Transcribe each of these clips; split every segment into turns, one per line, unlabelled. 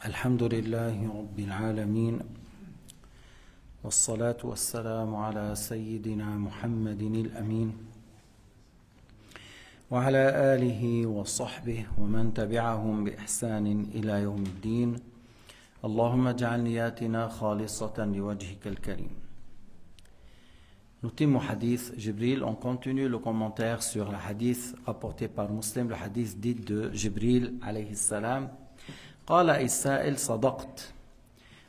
الحمد لله رب العالمين والصلاة والسلام على سيدنا محمد الأمين وعلى آله وصحبه ومن تبعهم بإحسان إلى يوم الدين اللهم اجعل نياتنا خالصة لوجهك الكريم. L'ultimo hadith, Jibril, on continue le commentaire sur le hadith rapporté par Muslim, le hadith dit de Jibril alayhi salam. Qala Isa'il sadaqt.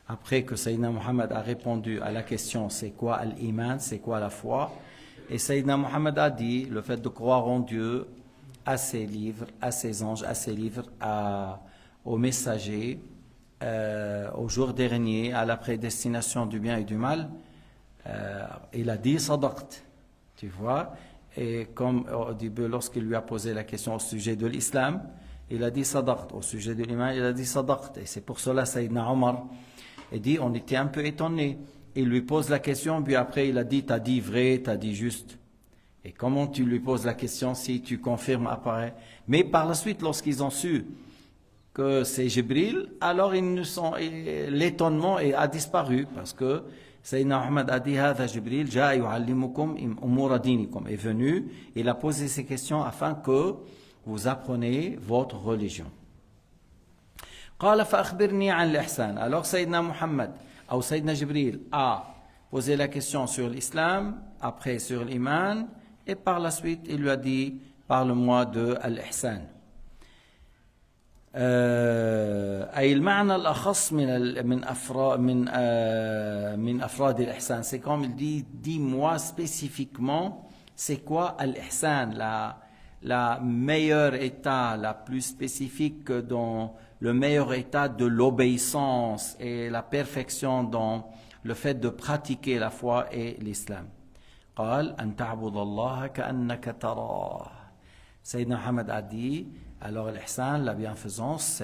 Après que Sayyidina Muhammad a répondu à la question c'est quoi al-iman, c'est quoi la foi, et Sayyidina Muhammad a dit le fait de croire en Dieu, à ses livres, à ses anges, à ses livres, aux messagers, au jour dernier, à la prédestination du bien et du mal. Il a dit sadaqt, tu vois, et comme au début lorsqu'il lui a posé la question au sujet de l'islam, il a dit sadaqt, au sujet de l'iman il a dit sadaqt, et c'est pour cela Sayyidina Omar il dit on était un peu étonnés, il lui pose la question puis après il a dit t'as dit vrai, t'as dit juste, et comment tu lui poses la question si tu confirmes après, mais par la suite lorsqu'ils ont su que c'est Jibril, alors l'étonnement a disparu parce que Sayyidina Muhammad a dit Hada Jibril jaa yu'allimukum umura dinikum, est venu, il a posé ces questions afin que vous apprenez votre religion. Qala fa akhbirni an l'ihsan. Alors Sayyidina Muhammad ou Sayyidina Jibril a posé la question sur l'islam, après sur l'iman, et par la suite il lui a dit parle-moi de l'ihsan. أي المعنى الأخص من أفراد الإحسان. C'est comme il dit, dis-moi spécifiquement c'est quoi l'ihsan, la meilleure état, la plus spécifique dans le meilleur état de l'obéissance et la perfection dans le fait de pratiquer la foi et l'islam. قال أن تعبد الله كأنك تراه. Sayyidina Muhammad a dit alors l'ihsan, la bienfaisance,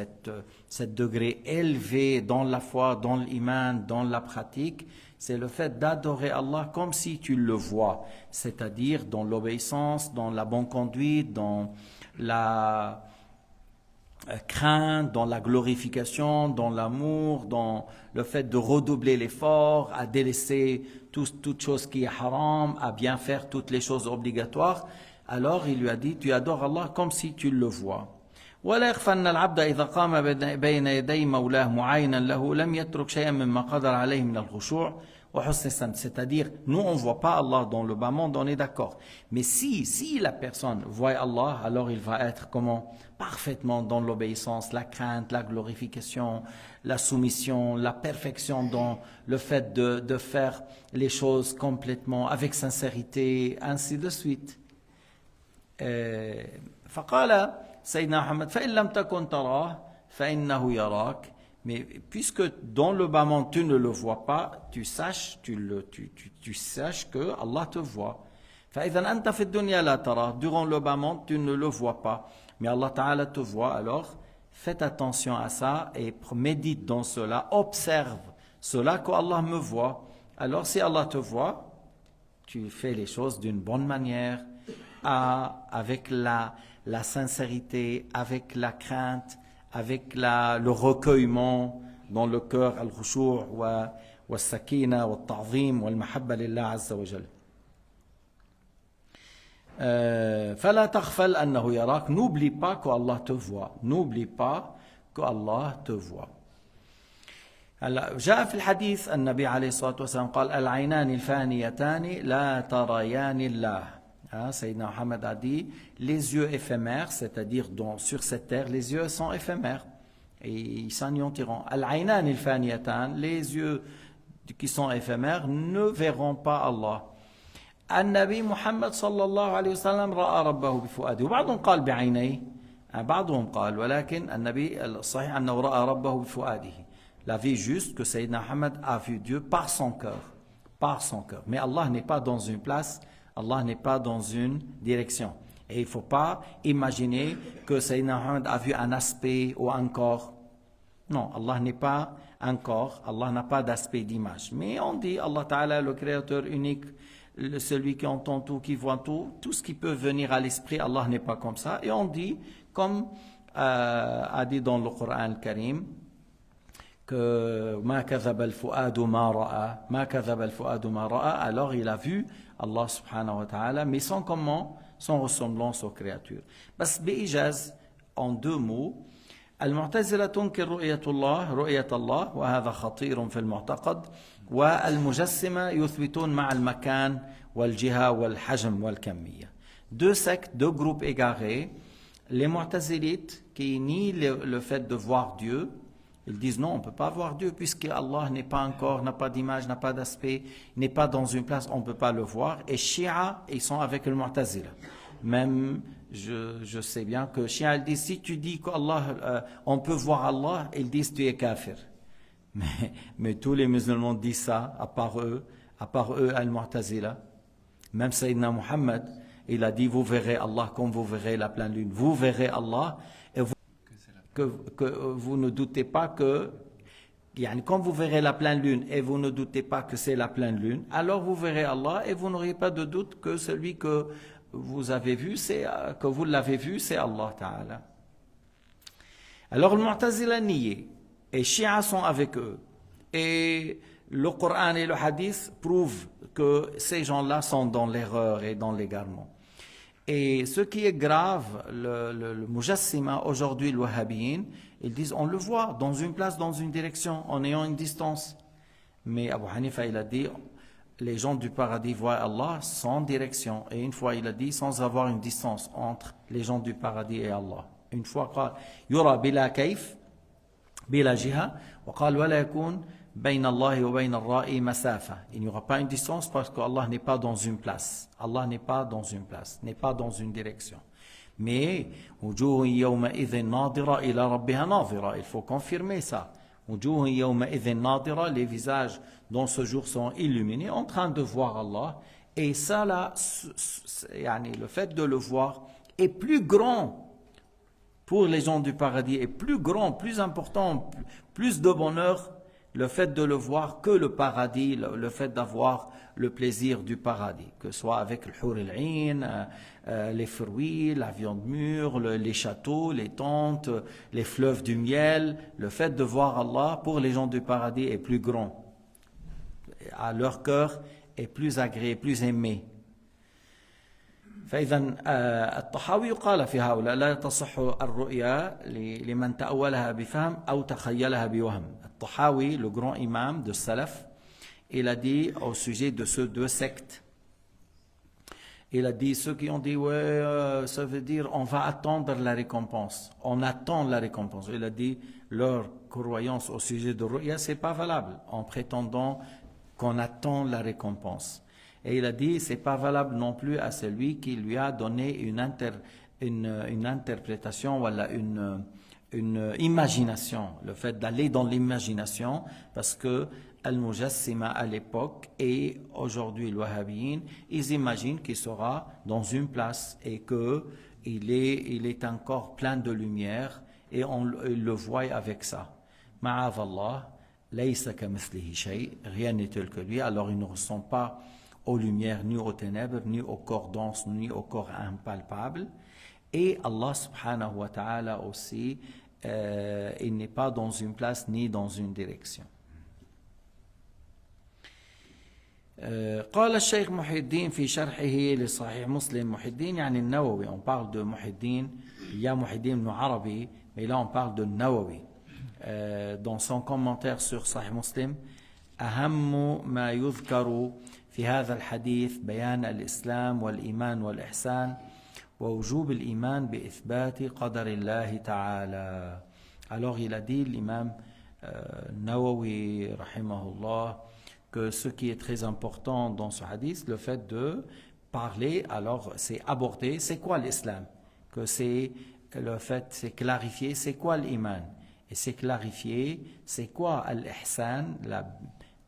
cet degré élevé dans la foi, dans l'iman, dans la pratique, c'est le fait d'adorer Allah comme si tu le vois, c'est-à-dire dans l'obéissance, dans la bonne conduite, dans la crainte, dans la glorification, dans l'amour, dans le fait de redoubler l'effort, à délaisser toute chose qui est haram, à bien faire toutes les choses obligatoires. Alors il lui a dit, tu adores Allah comme si tu le vois. ولا يخفى أن العبد إذا قام بين يدي مولاه معاينا له لم يترك شيئا مما قدر عليه من الخشوع وحسن السمت. C'est-à-dire, nous on ne voit pas Allah dans le bas monde, on est d'accord. Mais si la personne voit Allah, alors il va être comment? Parfaitement dans l'obéissance, la crainte, la glorification, la soumission, la perfection dans le fait de faire les choses complètement avec sincérité, ainsi de suite. فقال سيدنا محمد فإن لم تكن تراه فإنه يراك. Mais puisque dans le bas monde tu ne le vois pas, tu saches que Allah te voit. فإذا أنت في الدنيا لا تراه. Durant le bas monde tu ne le vois pas, mais Allah Ta'ala te voit. Alors faites attention à ça et médite dans cela, observe cela que Allah me voit. Alors si Allah te voit, tu fais les choses d'une bonne manière, avec la sincérité, avec la crainte, avec le recueillement dans le cœur, al-khushu' wa sakina wa ta'zim wa al-mahabba lillah azza wa jal. فلا تغفل أنه يراك. N'oublie pas que Allah te voit. N'oublie pas que Allah te voit. جاء في الحديث النبي عليه الصلاة والسلام قال العينان الفانيتان لا تريان الله. Sayyidina Muhammad a dit les yeux éphémères, c'est-à-dire sur cette terre, les yeux sont éphémères et ils s'anéantiront. Al-aynan il-faniyatan, les yeux qui sont éphémères ne verront pas Allah. النبي محمد صلى الله عليه وسلم رأى ربه بفؤاده وبعضهم قال بعينيه بعضهم قال ولكن النبي الصحيح أنه رأى ربه بفؤاده. La vie juste que Sayyidina Muhammad a vu Dieu par son cœur, mais Allah n'est pas dans une place, Allah n'est pas dans une direction. Et il ne faut pas imaginer que Sayyidina Muhammad a vu un aspect ou un corps. Non, Allah n'est pas un corps, Allah n'a pas d'aspect d'image. Mais on dit Allah Ta'ala, le créateur unique, celui qui entend tout, qui voit tout ce qui peut venir à l'esprit, Allah n'est pas comme ça. Et on dit, comme a dit dans le Coran al-Karim, que ma kadhaba al-fu'adu ma ra'a, ma kadhaba al-fu'adu ma ra'a, alors il a vu Allah subhanahu wa ta'ala, mais sans comment, sans ressemblance aux créatures. بس بإيجاز, en deux mots, المعتزلة تنكر رؤية الله وهذا خطير في المعتقد, والمجسمة يثبتون مع المكان والجهة والحجم والكمية. Deux sectes, deux groupes égarés, les mu'tazilites qui nient le fait de voir Dieu. Ils disent non, on ne peut pas voir Dieu puisque Allah n'est pas un corps, n'a pas d'image, n'a pas d'aspect, n'est pas dans une place, on ne peut pas le voir. Et Shia, ils sont avec le Mu'tazila. Même, je sais bien que Shia, ils disent, si tu dis qu'Allah, on peut voir Allah, ils disent tu es kafir. Mais tous les musulmans disent ça, à part eux, al-Mu'tazila. Même Sayyidina Muhammad, il a dit, vous verrez Allah comme vous verrez la pleine lune. Vous verrez Allah et que vous ne doutez pas que, quand vous verrez la pleine lune et vous ne doutez pas que c'est la pleine lune, alors vous verrez Allah et vous n'aurez pas de doute que celui que vous avez vu, que vous l'avez vu, c'est Allah Ta'ala. Alors le Mu'tazila nié et Shia sont avec eux. Et le Coran et le Hadith prouvent que ces gens-là sont dans l'erreur et dans l'égarement. Et ce qui est grave, le Mujassima, aujourd'hui le Wahhabiyyin, ils disent on le voit dans une place, dans une direction, en ayant une distance. Mais Abu Hanifa, il a dit les gens du paradis voient Allah sans direction. Et une fois, il a dit sans avoir une distance entre les gens du paradis et Allah. Une fois, yura bila kayf, bila jiha, wa qal wa la yakun bayna Allah wa bayna ar-ra'i masafa. Il n'y aura pas une distance parce qu'Allah n'est pas dans une place. Allah n'est pas dans une place, n'est pas dans une direction. Mais wujuhun yawma idhin nadira ila rabbiha nadira. Il faut confirmer ça. Wujuhun yawma idhin nadira, les visages dans ce jour sont illuminés en train de voir Allah. Et ça là, le fait de le voir est plus grand pour les gens du paradis, est plus grand, plus important, plus de bonheur le fait de le voir que le paradis, le fait d'avoir le plaisir du paradis, que ce soit avec le hur al-ain, les fruits, la viande mûre, les châteaux, les tentes, les fleuves du miel. Le fait de voir Allah pour les gens du paradis est plus grand. À leur cœur est plus agréé, plus aimé. فإذا الطحاوي قال في هؤلاء لا تصح الرؤيا لمن تأولها بفهم أو تخيلها بوهم. الطحاوي, le grand imam de Salaf, il a dit au sujet de ces deux sectes, il a dit ceux qui ont dit ça veut dire on va attendre la récompense, on attend la récompense. Il a dit leur croyance au sujet de ru'ya c'est pas valable en prétendant qu'on attend la récompense. Et il a dit, c'est pas valable non plus à celui qui lui a donné une interprétation, voilà, une imagination, le fait d'aller dans l'imagination, parce que Al-Mujassima à l'époque et aujourd'hui le Wahhabiyyin, ils imaginent qu'il sera dans une place et qu'il est encore plein de lumière et ils le voient avec ça. Ma'adallah, laysa kamithlihi shay, rien n'est tel que lui, alors il ne ressent pas aux lumières, ni aux ténèbres, ni aux corps denses, ni aux corps impalpables. Et Allah subhanahu wa ta'ala aussi, il n'est pas dans une place ni dans une direction. قال الشيخ محي الدين في شرحه لصحيح مسلم, محي الدين يعني النووي, on parle de محي الدين, il y a محي الدين ibn Arabi, mais là on parle de Nawawi. Dans son commentaire sur Sahih Muslim, أهم ما يذكر في هذا الحديث بيان الإسلام والإيمان والإحسان ووجوب الإيمان بإثبات قدر الله تعالى. Alors il a dit l'imam Nawawi rahimahullah que ce qui est très important dans ce hadith, le fait de parler, alors c'est aborder, c'est quoi l'islam, que c'est le fait, c'est clarifier, c'est quoi l'iman, et c'est clarifier, c'est quoi al-ihsan, la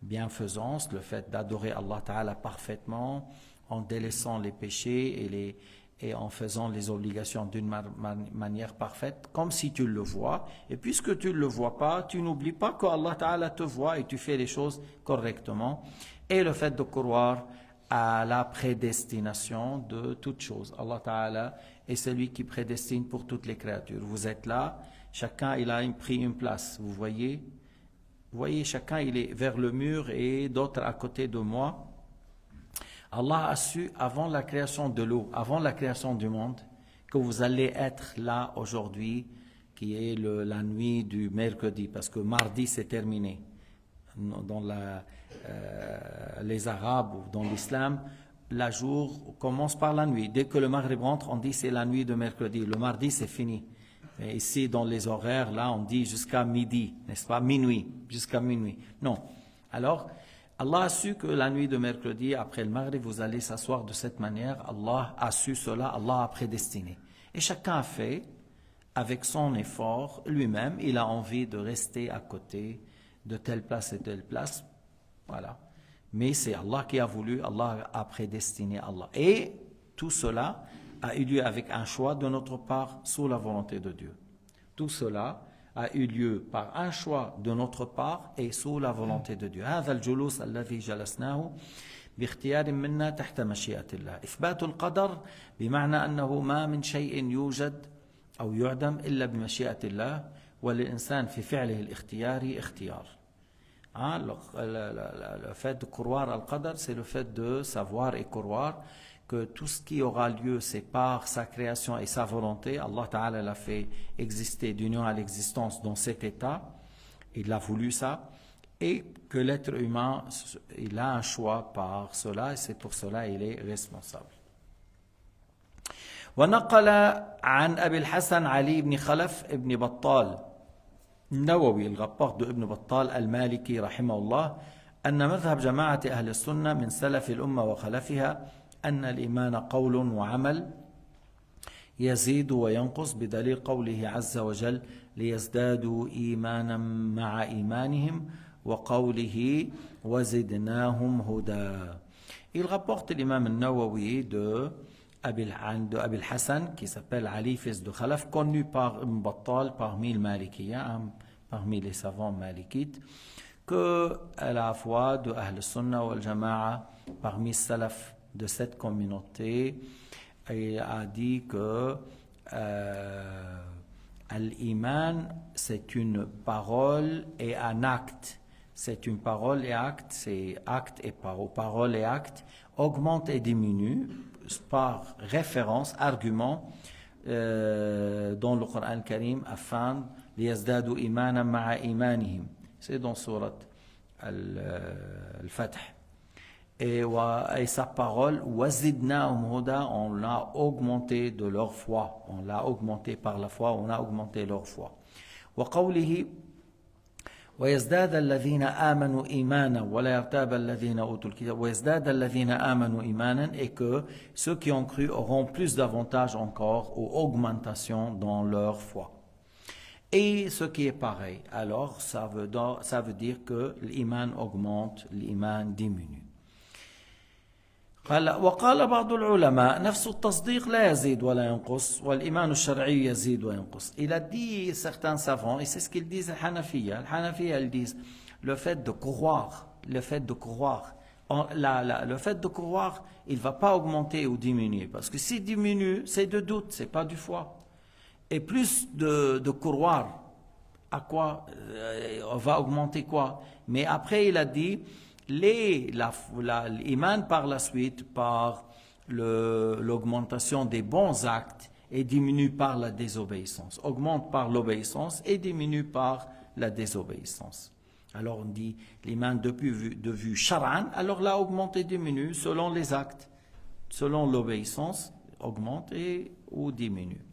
bienfaisance, le fait d'adorer Allah Ta'ala parfaitement, en délaissant les péchés et en faisant les obligations d'une manière parfaite, comme si tu le vois. Et puisque tu ne le vois pas, tu n'oublies pas que Allah Ta'ala te voit et tu fais les choses correctement. Et le fait de croire à la prédestination de toutes choses. Allah Ta'ala est celui qui prédestine pour toutes les créatures. Vous êtes là, chacun il a pris une place, vous voyez. Vous voyez, chacun il est vers le mur et d'autres à côté de moi. Allah a su avant la création de l'eau, avant la création du monde, que vous allez être là aujourd'hui, qui est la nuit du mercredi, parce que mardi c'est terminé. Dans les Arabes ou dans l'islam, le jour commence par la nuit. Dès que le Maghrib rentre, on dit c'est la nuit de mercredi. Le mardi c'est fini. Et ici dans les horaires, là on dit jusqu'à midi, n'est-ce pas? Minuit, jusqu'à minuit. Non. Alors, Allah a su que la nuit de mercredi, après le Maghrib, vous allez s'asseoir de cette manière. Allah a su cela, Allah a prédestiné. Et chacun a fait, avec son effort, lui-même, il a envie de rester à côté de telle place et telle place. Voilà. Mais c'est Allah qui a voulu, Allah a prédestiné Allah. Et tout cela a eu lieu avec un choix de notre part sous la volonté de Dieu. Tout cela a eu lieu par un choix de notre part et sous la volonté de Dieu. هذا الجلوس الذي جلسناه باختيار منا تحت مشيئة الله. إثبات القدر بمعنى أنه ما من شيء يوجد أو يعدم إلا بمشيئة الله وللإنسان في فعله الاختياري اختيار. Le fait de croire al qadar, c'est le fait de savoir et croire que tout ce qui aura lieu, c'est par sa création et sa volonté. Allah Ta'ala l'a fait exister d'union à l'existence dans cet état. Il a voulu ça. Et que l'être humain, il a un choix par cela, et c'est pour cela qu'il est responsable. ونقل عن أبي الحسن علي بن خلف ابن بطال النووي الرابورت de ابن بطال المالكي رحمه الله أن مذهب جماعة أهل السنة من سلف الأمة وخلفها أن الإيمان قول وعمل يزيد وينقص بدليل قوله عز وجل ليزدادوا إيمانا مع إيمانهم وقوله وزدناهم هدى. Il rapporte l'imam al-Nawawi de Abil Hassan qui s'appelle Ali fils de Khalaf, connu par Ibn Battal parmi les Malikiya, parmi les savants malikites, que à la fois de Ahl Sunnah wal Jama'a parmi salaf de cette communauté, il a dit que l'iman c'est une parole et un acte. C'est une parole et acte, c'est acte et parole. Parole et acte augmente et diminue par référence, argument dans le Coran Karim afin liyazdadu imanan ma'a imanihim. C'est dans surat Al-Fath. Et sa parole, wazidnahum huda, on l'a augmenté de leur foi. On l'a augmenté par la foi, on a augmenté leur foi. Wa qawlihi ويزداد الذين آمنوا إيمانا ولا يرتاب الذين أوتوا الكتاب ويزداد الذين آمنوا إيمانا et que ceux qui ont cru auront plus d'avantages encore ou augmentation dans leur foi. Et ce qui est pareil, alors ça veut dire que l'iman augmente, l'iman diminue. وقال بعض العلماء نفس التصديق لا يزيد ولا ينقص والإيمان الشرعي يزيد وينقص. Il a dit certains savants, et c'est ce qu'ils disent les Hanafiya. Les Hanafiya, ils disent le fait de croire, le fait de croire, il ne va pas augmenter ou diminuer. Parce que s'il diminue, c'est de doute, c'est pas du foi. Et plus de croire, à quoi on va augmenter quoi? Mais après, il a dit l'iman par la suite, par l'augmentation des bons actes et diminue par la désobéissance. Augmente par l'obéissance et diminue par la désobéissance. Alors on dit l'iman de vue shar'an, alors là augmente et diminue selon les actes. Selon l'obéissance, augmente ou diminue.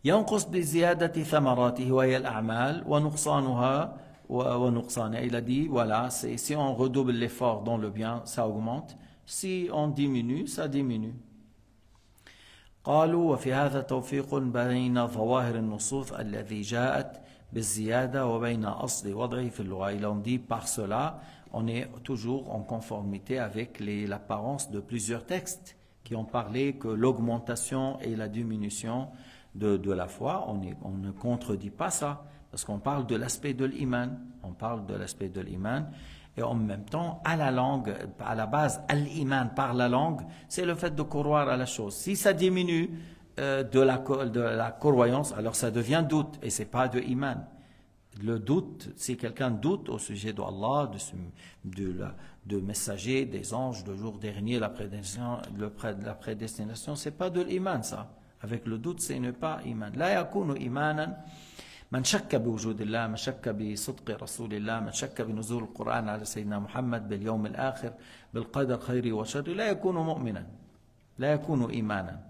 ينقص بزيادة ثمراته وهي الأعمال ونقصانها ونقصانها. Il a dit, voilà, si on redouble l'effort dans le bien, ça augmente. Si on diminue, ça diminue. قالوا وفي هذا توفيق بين ظواهر النصوص الذي جاءت بالزيادة وبين أصل وضعه في اللغة. Il en dit par cela, on est toujours en conformité avec l'apparence de plusieurs textes qui ont parlé que l'augmentation et la diminution de la foi, on ne contredit pas ça, parce qu'on parle de l'aspect de l'iman, et en même temps, à la langue, à la base, l'iman par la langue, c'est le fait de croire à la chose. Si ça diminue de la croyance, alors ça devient doute, et c'est pas de iman. Le doute, si quelqu'un doute au sujet d'Allah, de messager, des anges, du jour dernier, la prédestination, c'est pas de l'iman ça. Avec le doute, c'est ne pas iman. لا يكون إيمانا من شك بوجود الله، من شك بصدق رسول الله، من شك بنزول القرآن على سيدنا محمد باليوم الآخر بالقدر خيره وشره، لا يكون مؤمنا، لا يكون إيمانا.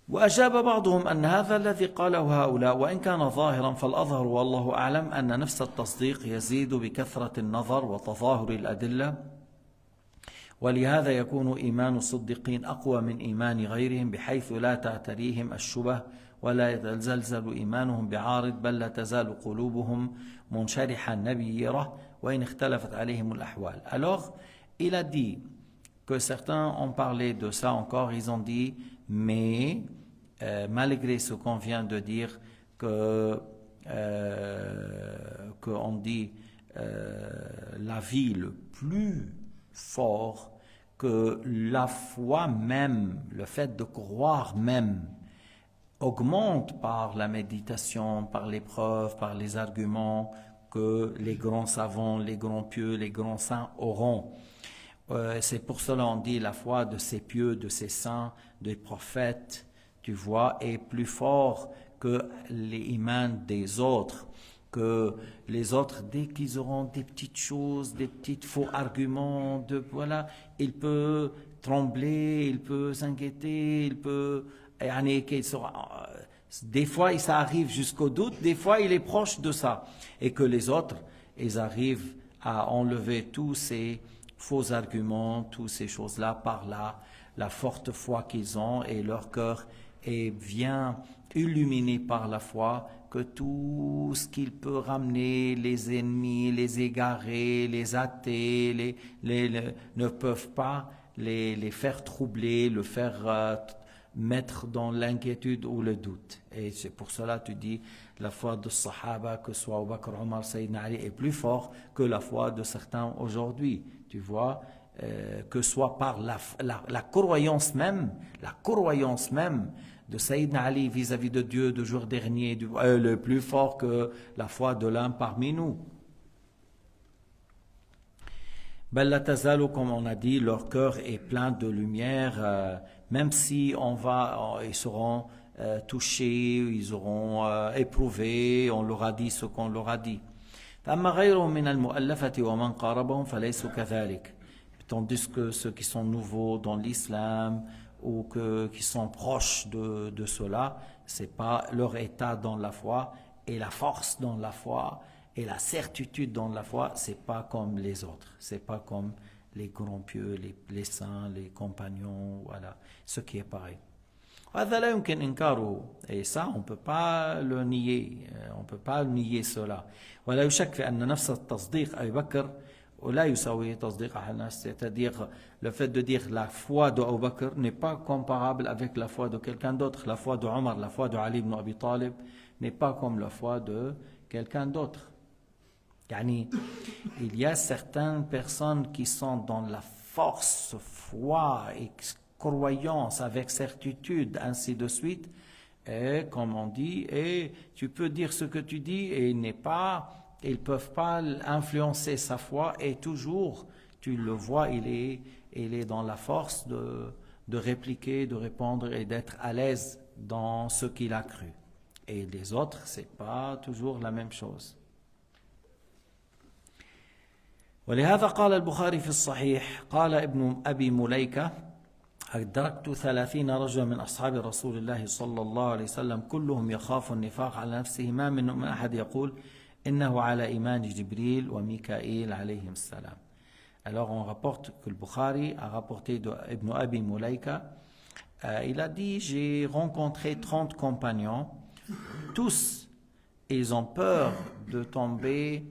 وأجاب بعضهم أن هذا الذي قاله هؤلاء وإن كان ظاهرا فالأظهر والله أعلم أن نفس التصديق يزيد بكثرة النظر وتظاهر الأدلة، ولهذا يكون إيمان الصديقين أقوى من إيمان غيرهم بحيث لا تعتريهم الشبه ولا يتزلزل إيمانهم بعارض، بل لا تزال قلوبهم منشرحة نبيرة وإن اختلفت عليهم الأحوال. Alors, il a dit que certains ont parlé de ça encore, ils ont dit, mais malgré ce qu'on vient de dire, qu'on dit la vie le plus fort, que la foi même, le fait de croire même, augmente par la méditation, par l'épreuve, par les arguments que les grands savants, les grands pieux, les grands saints auront. C'est pour cela on dit la foi de ces pieux, de ces saints, des prophètes, tu vois, est plus fort que les imans des autres. Que les autres, dès qu'ils auront des petites choses, des petits faux arguments, voilà, il peut trembler, il peut s'inquiéter, il peut... Des fois, ça arrive jusqu'au doute, des fois, il est proche de ça. Et que les autres, ils arrivent à enlever tous ces faux arguments, toutes ces choses-là par la forte foi qu'ils ont, et leur cœur est bien illuminé par la foi, que tout ce qu'il peut ramener, les ennemis, les égarés, les athées, ne peuvent pas les faire troubler, le faire mettre dans l'inquiétude ou le doute. Et c'est pour cela tu dis la foi de Sahaba, que ce soit Abu Bakr, Omar, Sayyidina Ali, est plus fort que la foi de certains aujourd'hui. Tu vois, que soit par la croyance même, de Sayyidina Ali vis-à-vis de Dieu, de jour dernier, le plus fort que la foi de l'un parmi nous. بل لا تزال, comme on a dit, leur cœur est plein de lumière, même si ils seront touchés, ils auront éprouvé, on leur a dit ce qu'on leur a dit. فأما غيرهم من المؤلفة ومن قاربهم فليسوا كذلك. Tandis que ceux qui sont nouveaux dans l'islam ou qui sont proches de cela, c'est pas leur état dans la foi et la force dans la foi et la certitude dans la foi, c'est pas comme les autres, c'est pas comme les grands pieux, les saints, les compagnons, voilà, ce qui est pareil. Et ça, on ne peut pas le nier, on peut pas nier cela. ولا يشك في أن نفس التصديق أبي بكر ولا يساوي تصديق أحد الناس, c'est-à-dire le fait de dire la foi de Abu Bakr n'est pas comparable avec la foi de quelqu'un d'autre. La foi de Omar, la foi de Ali ibn Abi Talib n'est pas comme la foi de quelqu'un d'autre. Il y a certaines personnes qui sont dans la force, foi et croyance avec certitude, ainsi de suite, et comme on dit, et tu peux dire ce que tu dis et ils ne peuvent pas influencer sa foi, et toujours tu le vois, il est dans la force de répliquer, de répondre et d'être à l'aise dans ce qu'il a cru. Et les autres, c'est pas toujours la même chose. ولهذا قال البخاري في الصحيح قال ابن أبي مليكة أدركت 30 رجلا من أصحاب رسول الله صلى الله عليه وسلم كلهم يخاف النفاق على نفسه ما منهم أحد يقول إنه على إيمان جبريل وميكائيل عليهم السلام. Alors on rapporte que le Bukhari a rapporté de Ibn Abi Mulaika, il a dit, j'ai rencontré 30 compagnons, tous ils ont peur de tomber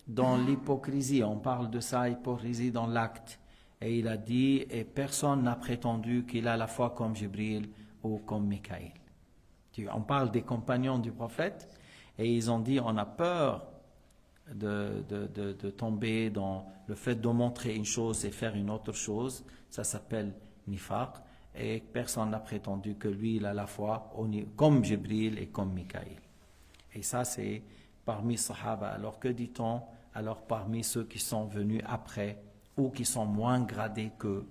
dans l'hypocrisie. On parle de ça, hypocrisie dans l'acte. Et il a dit, et personne n'a prétendu qu'il a la foi comme Jibril ou comme Mikaïl. On parle des compagnons du prophète, et ils ont dit, on a peur de tomber dans le fait de montrer une chose et faire une autre chose. Ça s'appelle nifaq, et personne n'a prétendu que lui, il a la foi comme Jibril et comme Mikaïl. Et ça, c'est parmi Sahaba. Alors que dit-on? Alors parmi ceux qui sont venus après ou qui sont moins gradés qu'eux.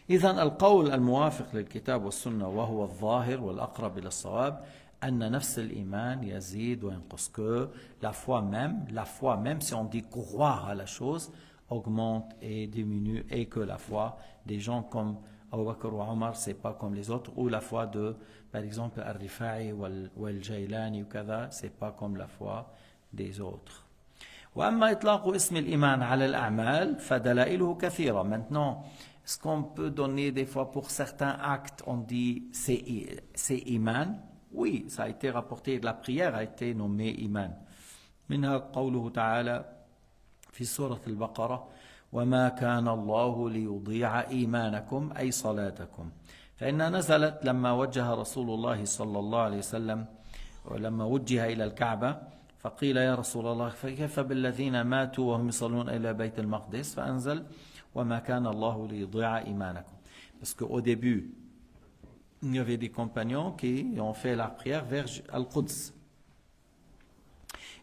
إذن القول الموافق للكتاب والسنة وهو الظاهر والأقرب إلى الصواب أن نفس الإيمان يزيد وينقص, que la foi même, si on dit croire à la chose, augmente et diminue, et que la foi des gens comme Abu Bakr ou Omar, c'est pas comme les autres, ou la foi de, par exemple, Al-Rifa'i ou Al-Jailani ou kada, c'est pas comme la foi des autres. وأما إطلاق اسم الإيمان على الأعمال فدلائله كثيرة. Maintenant, est-ce qu'on peut donner des fois pour certains actes, on dit c'est iman? Oui, ça a été rapporté, la prière a été nommée iman. منها قوله تعالى في سورة البقرة وما كان الله ليضيع إيمانكم أي صلاتكم. فإنها نزلت لما وجه رسول الله صلى الله عليه وسلم ولما وجه إلى الكعبة فقيل يا رسول الله فكيف بالذين ماتوا وهم يصلون إلى بيت المقدس فأنزل وما كان الله ليضيع إيمانكم. Parce qu'au début, il y avait des compagnons qui ont fait la prière vers Al-Quds.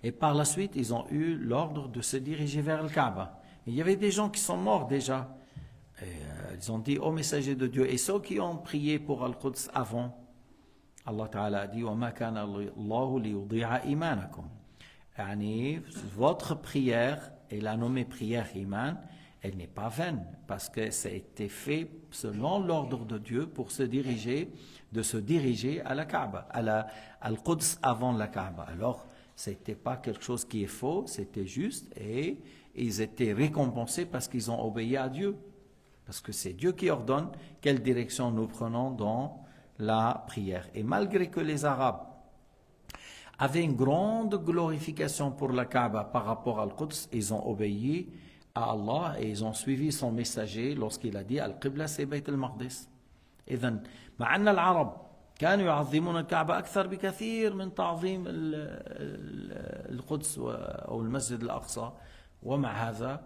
Et par la suite, ils ont eu l'ordre de se diriger vers le Kaaba. Il y avait des gens qui sont morts déjà. Et, ils ont dit au messager de Dieu, et ceux qui ont prié pour Al-Quds avant, Allah Ta'ala a dit وَمَا كَانَ اللَّهُ لِيُضِيعَ إِيمَانَكُمْ. Yani, votre prière, et la nommée prière iman, elle n'est pas vaine, parce que ça a été fait selon l'ordre de Dieu pour se diriger à la Kaaba, à Al-Quds avant la Kaaba. Alors, ce n'était pas quelque chose qui est faux, c'était juste, et ils étaient récompensés parce qu'ils ont obéi à Dieu. Parce que c'est Dieu qui ordonne quelle direction nous prenons dans la prière. Et malgré que les Arabes avaient une grande glorification pour la Kaaba par rapport à Al-Quds, ils ont obéi à Allah et ils ont suivi son messager lorsqu'il a dit Al-Qibla c'est Bayt al-Maqdis. إذن مع أن العرب كانوا يعظمون الكعبة أكثر بكثير من تعظيم القدس أو المسجد الأقصى, ومع هذا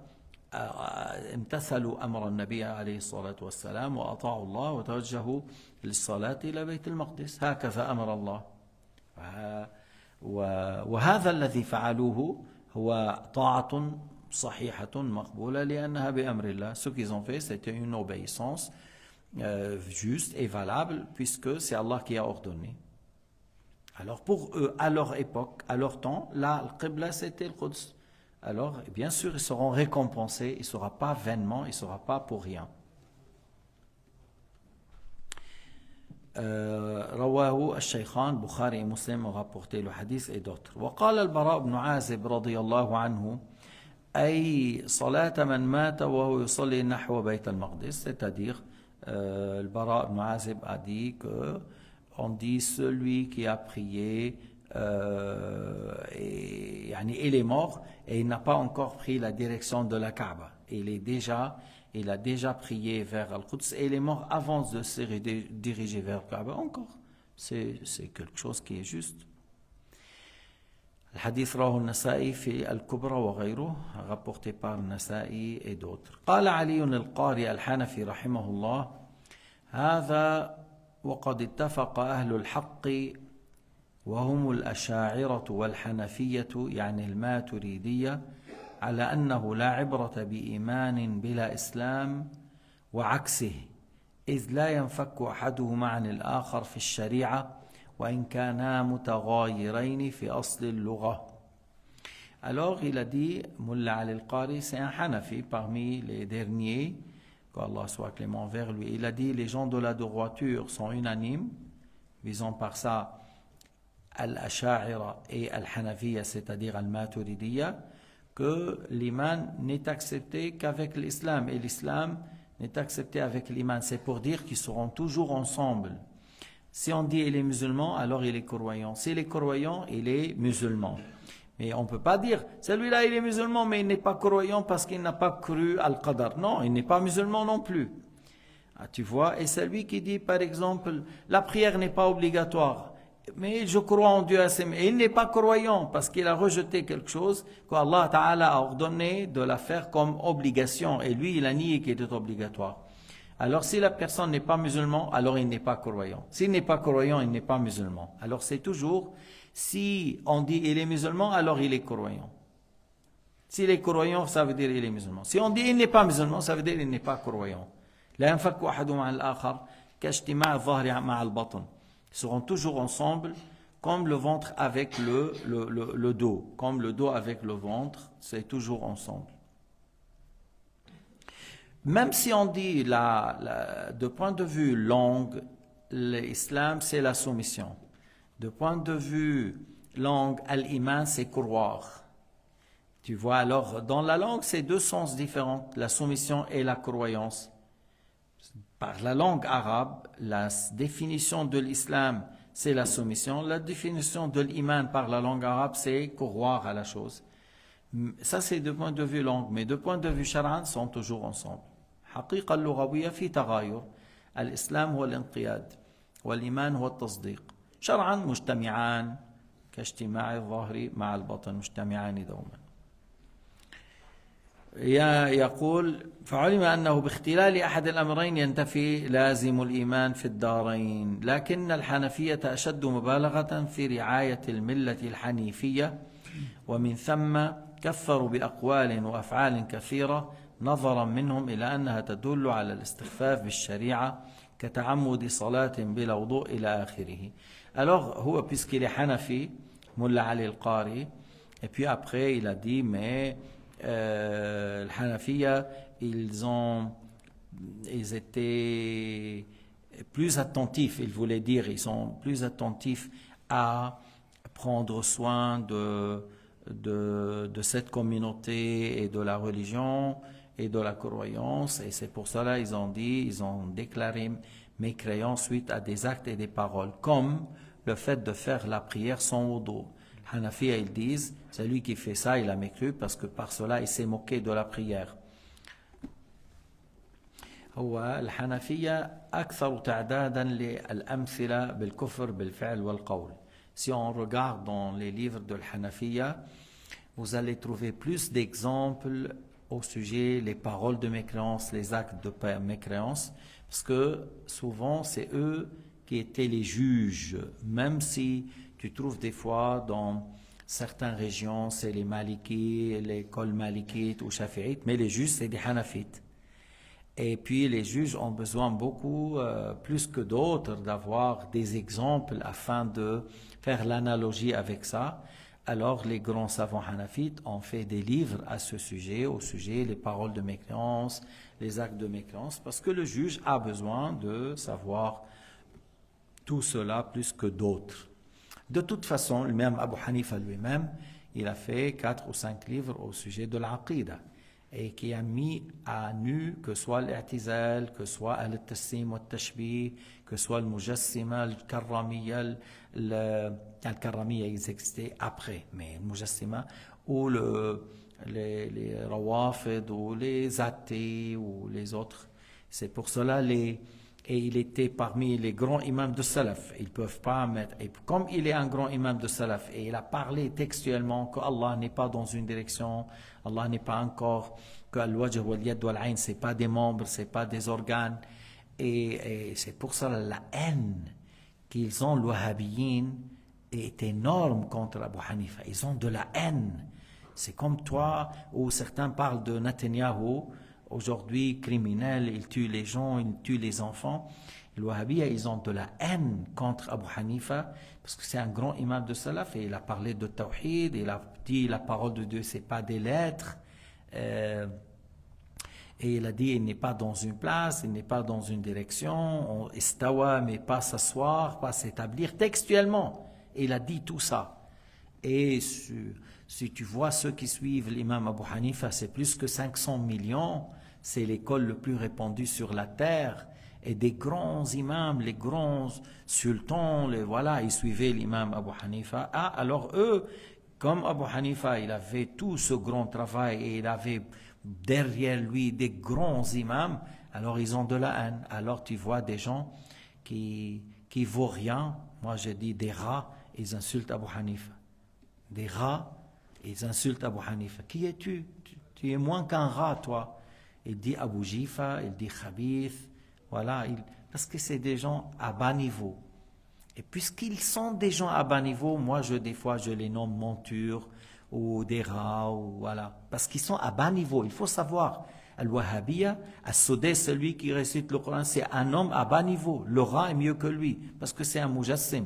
امتثلوا أمر النبي عليه الصلاة والسلام وأطاعوا الله وتوجهوا للصلاة إلى بيت المقدس. هكذا أمر الله, وهذا الذي فعلوه هو طاعة صحيحة مقبولة لأنها بأمر الله. Ce qu'ils ont fait, c'était une obéissance juste et valable puisque c'est Allah qui a ordonné. Alors pour eux, à leur époque, à leur temps, là, le Qibla c'était le Quds. Alors bien sûr ils seront récompensés, il ne sera pas vainement, il ne sera pas pour rien. رواه الشيخان بخاري ومسلم ont rapporté le hadith et d'autres. وقال البراء بن عازب رضي الله عنه أي صلاة من مات وهو يصلي نحو بيت المقدس, c'est-à-dire le Bara ibn Azib a dit que on dit celui qui a prié et il est mort et il n'a pas encore pris la direction de la Kaaba. Il a déjà prié vers Al-Quds et il est mort avant de se diriger vers la Kaaba encore. C'est quelque chose qui est juste. الحديث رواه النسائي في الكبرى وغيره, rapporté par النسائي et d'autres. قال علي القاري الحنفي رحمه الله هذا وقد اتفق أهل الحق وهم الأشاعرة والحنفية يعني الماتريدية على أنه لا عبرة بإيمان بلا إسلام وعكسه إذ لا ينفك أحدهما عن الآخر في الشريعة وإن كانا متغايرين في أصل اللغة. Alors il a dit, Mullah Ali al-Qari, c'est un Hanafi parmi les derniers, qu'Allah soit clément envers lui. Il a dit, les gens de la droiture sont unanimes, visant par ça Al-Asha'ira et Al-Hanafiya, c'est-à-dire Al-Maturidiyya, que l'iman n'est accepté qu'avec l'islam, et l'islam n'est accepté avec l'iman. C'est pour dire qu'ils seront toujours ensemble. Si on dit il est musulman, alors il est croyant. S'il est croyant, il est musulman. Mais on ne peut pas dire, celui-là il est musulman, mais il n'est pas croyant parce qu'il n'a pas cru al-Qadar. Non, il n'est pas musulman non plus. Ah, tu vois, et celui qui dit par exemple, la prière n'est pas obligatoire, mais je crois en Dieu, et il n'est pas croyant parce qu'il a rejeté quelque chose qu'Allah Ta'ala a ordonné de la faire comme obligation, et lui il a nié qu'il était obligatoire. Alors si la personne n'est pas musulman, alors il n'est pas croyant. S'il n'est pas croyant, il n'est pas musulman. Alors c'est toujours, si on dit il est musulman, alors il est croyant. S'il est croyant, ça veut dire il est musulman. Si on dit il n'est pas musulman, ça veut dire il n'est pas croyant. لا ينفك أحدهم عن الآخر كاجتماع الظهر مع البطن. Ils seront toujours ensemble, comme le ventre avec le dos. Comme le dos avec le ventre, c'est toujours ensemble. Même si on dit, de point de vue langue, l'islam c'est la soumission. De point de vue langue, al-iman c'est croire. Tu vois, alors dans la langue c'est deux sens différents, la soumission et la croyance. Par la langue arabe, la définition de l'islam c'est la soumission, la définition de l'iman par la langue arabe c'est croire à la chose. Ça c'est de point de vue langue, mais de point de vue charan, sont toujours ensemble. حقيقة اللغوية في تغاير. الإسلام هو الانقياد والإيمان هو التصديق. شرعا مجتمعان كاجتماع الظهر مع البطن مجتمعان دوما. يقول فعلم أنه باختلال أحد الأمرين ينتفي لازم الإيمان في الدارين، لكن الحنفية أشد مبالغة في رعاية الملة الحنيفية، ومن ثم كفروا بأقوال وأفعال كثيرة نظرا منهم إلى أنها تدل على الاستخفاف بالشريعة كتعمد صلاة بلا وضوء إلى آخره. Alors, هو puisqu'il est Hanafi, Mullah Ali al-Qari, et puis après il a dit mais les Hanafiya, ils étaient plus attentifs, il voulait dire, ils sont plus attentifs à prendre soin de cette communauté et de la religion et de la croyance, et c'est pour cela ils ont déclaré mécréants suite à des actes et des paroles, comme le fait de faire la prière sans wudu. Hanafiya, ils disent, celui qui fait ça, il a mécru parce que par cela il s'est moqué de la prière. هو الحنفية أكثر تعدادا للأمثلة بالكفر بالفعل والقول. Si on regarde dans les livres de l'Hanafiya, vous allez trouver plus d'exemples au sujet les paroles de mécréance, les actes de mécréance, parce que souvent c'est eux qui étaient les juges, même si tu trouves des fois dans certaines régions c'est les Malikis, l'école Malikite ou Shafi'ite, mais les juges c'est des Hanafites. Et puis les juges ont besoin beaucoup, plus que d'autres, d'avoir des exemples afin de faire l'analogie avec ça. Alors les grands savants hanafites ont fait des livres à ce sujet, au sujet les paroles de mécréance, les actes de mécréance, parce que le juge a besoin de savoir tout cela plus que d'autres. De toute façon, même Abu Hanifa lui-même, il a fait 4 ou 5 livres au sujet de l'aqida, et qui a mis à nu que soit l'I'tizal, que soit al-Tassim wa al-Tashbih, que soit le Mujassima, le Karramiyya, al-Karramiyya ils existaient après, mais le Mujassima, ou les Rawafid, ou les athées, ou les autres. C'est pour cela et il était parmi les grands imams de Salaf. Ils ne peuvent pas mettre. Et comme il est un grand imam de Salaf et il a parlé textuellement que Allah n'est pas dans une direction, Allah n'est pas encore, que al-wajh wal-yad wal-ayn, ce n'est pas des membres, ce n'est pas des organes. Et c'est pour ça la haine qu'ils ont, les wahhabiyin, est énorme contre Abu Hanifa. Ils ont de la haine. C'est comme toi, où certains parlent de Netanyahu, aujourd'hui criminel, il tue les gens, il tue les enfants. Les Wahhabiyya, ils ont de la haine contre Abu Hanifa, parce que c'est un grand imam de Salaf, et il a parlé de Tawhid, il a dit la parole de Dieu, c'est pas des lettres, et il a dit, il n'est pas dans une place, il n'est pas dans une direction, istawa, mais pas s'asseoir, pas s'établir, textuellement. Et il a dit tout ça. Et si tu vois ceux qui suivent l'imam Abu Hanifa, c'est plus que 500 millions, c'est l'école le plus répandue sur la terre, et des grands imams, les grands sultans, voilà, ils suivaient l'imam Abu Hanifa. Ah, alors eux, comme Abu Hanifa, il avait tout ce grand travail, et il avait derrière lui des grands imams, alors ils ont de la haine. Alors tu vois des gens qui vaut rien, moi je dis des rats, ils insultent Abu Hanifa. Des rats, ils insultent Abu Hanifa. Qui es-tu? Tu es moins qu'un rat, toi. Il dit Abu Jifa, il dit Khabith, Voilà, parce que c'est des gens à bas niveau. Et puisqu'ils sont des gens à bas niveau, moi, des fois, je les nomme montures ou des rats, ou voilà. Parce qu'ils sont à bas niveau. Il faut savoir, Al-Wahhabiyya, As-Sudais, celui qui récite le Coran, c'est un homme à bas niveau. Le rat est mieux que lui, parce que c'est un mujassim.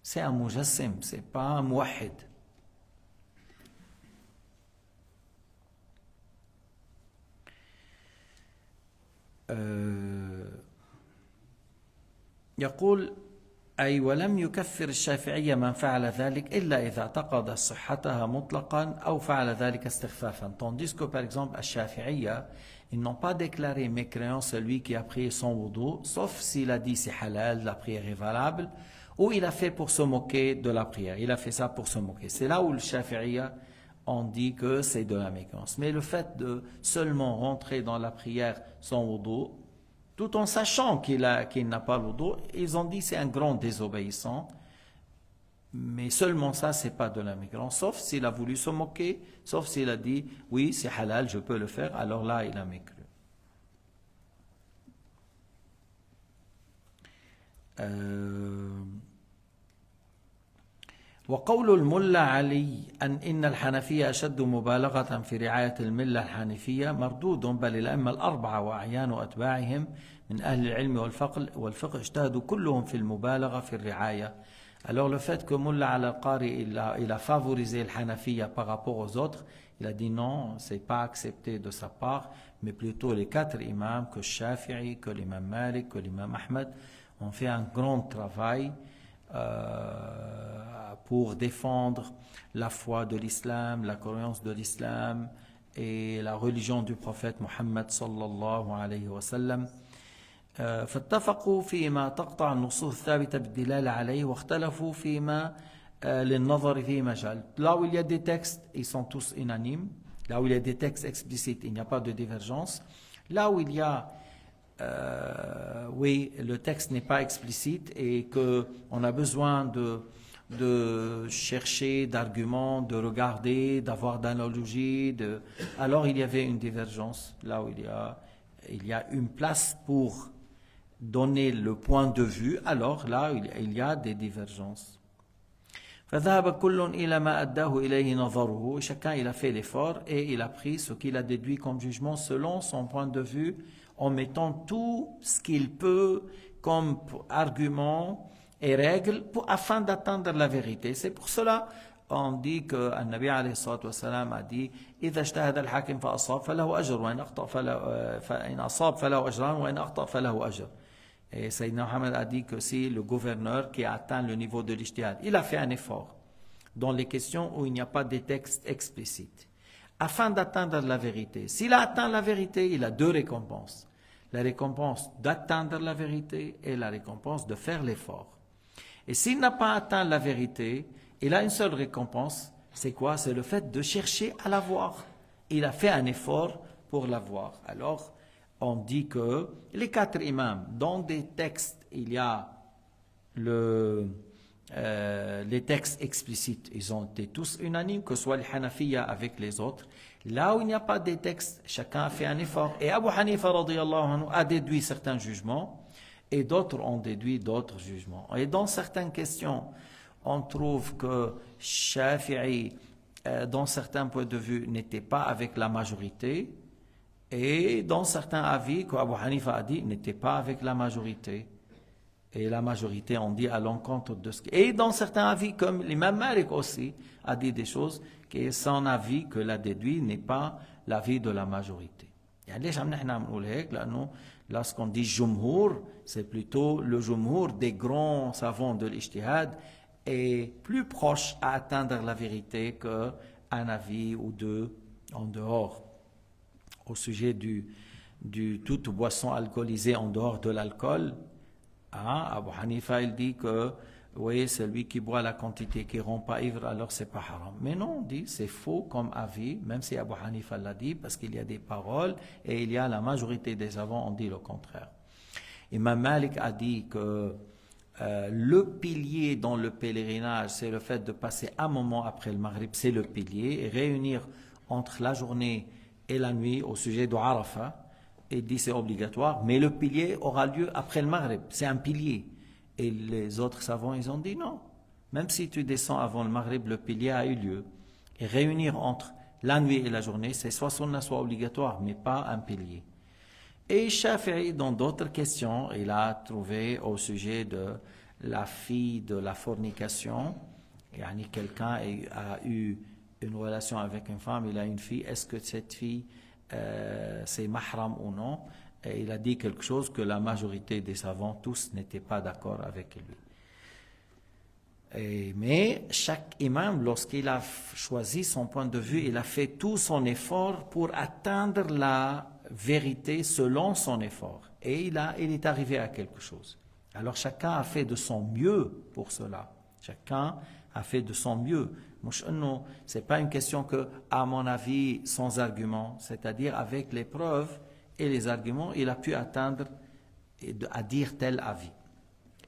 C'est un mujassim, c'est pas un muwahhid. يقول أي ولم يكفر الشافعية من فعل ذلك إلا إذا اعتقد صحتها مطلقا أو فعل ذلك استخفافا. Tandis que par exemple الشافعية ils n'ont pas déclaré mécréant celui qui a prié son wudu, sauf s'il a dit c'est halal, la prière est valable, ou il a fait pour se moquer de la prière. Il a fait ça pour se moquer. C'est là où le Shafi'iyya on dit que c'est de la mécréance. Mais le fait de seulement rentrer dans la prière sans wudu, tout en sachant qu'il n'a pas le wudu, ils ont dit c'est un grand désobéissant. Mais seulement ça, c'est pas de la mécréance, sauf s'il a voulu se moquer, sauf s'il a dit oui, c'est halal, je peux le faire, alors là, il a mécru. وقول الملا علي إن الحنفية أشد مبالغة في رعاية الملة الحنفية مردود بل الأئمة الأربعة وأعيان أتباعهم من أهل العلم والفقه اجتهدوا كلهم في المبالغة في الرعاية. Alors le fait que Mullah al-Qari il a favorisé le Hanafiya par rapport aux autres, il a dit non, c'est pas accepté de sa part, mais plutôt les quatre imams, que Shafi'i, que l'imam Malik, que l'imam Ahmed, ont fait un grand travail pour défendre la foi de l'islam, la croyance de l'islam et la religion du prophète Mohammed sallallahu alayhi wa sallam. فاتفقوا فيما تقطع النصوص الثابتة بالدلالة عليه واختلفوا فيما للنظر فيه مجال. Là où il y a des textes, ils sont tous unanimes. Là où il y a des textes explicites, il n'y a pas de divergence. Là où il y a oui, le texte n'est pas explicite et qu'on a besoin de chercher d'arguments, de regarder, d'avoir d'analogie, alors il y avait une divergence. Là où il y a une place pour donner le point de vue, alors là il y a des divergences. فذهب كل إلى ما أداه إليه نظره. Chacun il a fait l'effort et il a pris ce qu'il a déduit comme jugement selon son point de vue, en mettant tout ce qu'il peut comme argument et règles afin d'atteindre la vérité. C'est pour cela on dit que An-Nabi alayhi salatu wassalam a dit إذا اجتهد الحاكم فأصاب فله أجر وإن أخطأ فإن أصاب فله أجران وإن أخطأ فله أجر. Et Sayyidina Muhammad a dit que si le gouverneur qui a atteint le niveau de l'ijtihad, il a fait un effort dans les questions où il n'y a pas de texte explicite, afin d'atteindre la vérité. S'il a atteint la vérité, il a deux récompenses. La récompense d'atteindre la vérité et la récompense de faire l'effort. Et s'il n'a pas atteint la vérité, il a une seule récompense. C'est quoi? C'est le fait de chercher à la voir. Il a fait un effort pour la voir. Alors, on dit que les quatre imams, dans des textes, il y a les textes explicites, ils ont été tous unanimes, que ce soit les Hanafiya avec les autres. Là où il n'y a pas de textes, chacun a fait un effort. Et Abu Hanifa radiyallahu anhu a déduit certains jugements, et d'autres ont déduit d'autres jugements. Et dans certaines questions, on trouve que Shafi'i, dans certains points de vue, n'était pas avec la majorité, et dans certains avis, que Abu Hanifa a dit, n'était pas avec la majorité. Et la majorité, on dit à l'encontre de ce qui... Et dans certains avis, comme l'imam Malik aussi, a dit des choses, que son avis, que l'a déduit, n'est pas l'avis de la majorité. Lorsqu'on dit jumhur, c'est plutôt le jumhur des grands savants de l'ijtihad, est plus proche à atteindre la vérité qu'un avis ou deux en dehors. Au sujet du toute boisson alcoolisée en dehors de l'alcool, Abu Hanifa il dit que oui, celui qui boit la quantité qui ne rend pas ivre, alors c'est pas haram. Mais non, on dit c'est faux comme avis, même si Abu Hanifa l'a dit, parce qu'il y a des paroles et il y a la majorité des savants ont dit le contraire. Imam Malik a dit que le pilier dans le pèlerinage, c'est le fait de passer un moment après le Maghrib, c'est le pilier, et réunir entre la journée et la nuit au sujet de Arafat, il dit c'est obligatoire, mais le pilier aura lieu après le Maghrib, c'est un pilier. Et les autres savants, ils ont dit non. Même si tu descends avant le Maghrib, le pilier a eu lieu. Et réunir entre la nuit et la journée, c'est soit sunna, soit obligatoire, mais pas un pilier. Et Shafi'i, dans d'autres questions, il a trouvé au sujet de la fille de la fornication, yani quelqu'un a eu une relation avec une femme, il a une fille, est-ce que cette fille, c'est mahram ou non? Et il a dit quelque chose que la majorité des savants, tous, n'étaient pas d'accord avec lui. Mais chaque imam, lorsqu'il a choisi son point de vue, il a fait tout son effort pour atteindre la vérité selon son effort. Et il est arrivé à quelque chose. Alors chacun a fait de son mieux pour cela. Chacun a fait de son mieux. Non, ce n'est pas une question que, à mon avis, sans argument, c'est-à-dire avec les preuves et les arguments, il a pu atteindre à dire tel avis.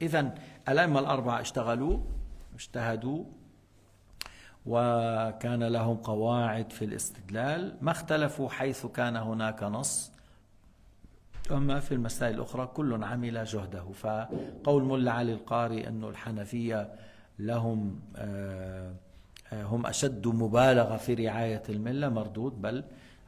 إذن الأئمة الأربعة اجتهدوا وكان لهم قواعد في الاستدلال ما اختلفوا حيث كان هناك نص أما في المسائل الأخرى كل عمل جهده فقول ملا علي القاري أن الحنفية لهم هم أشد مبالغة في رعاية الملة مردود بل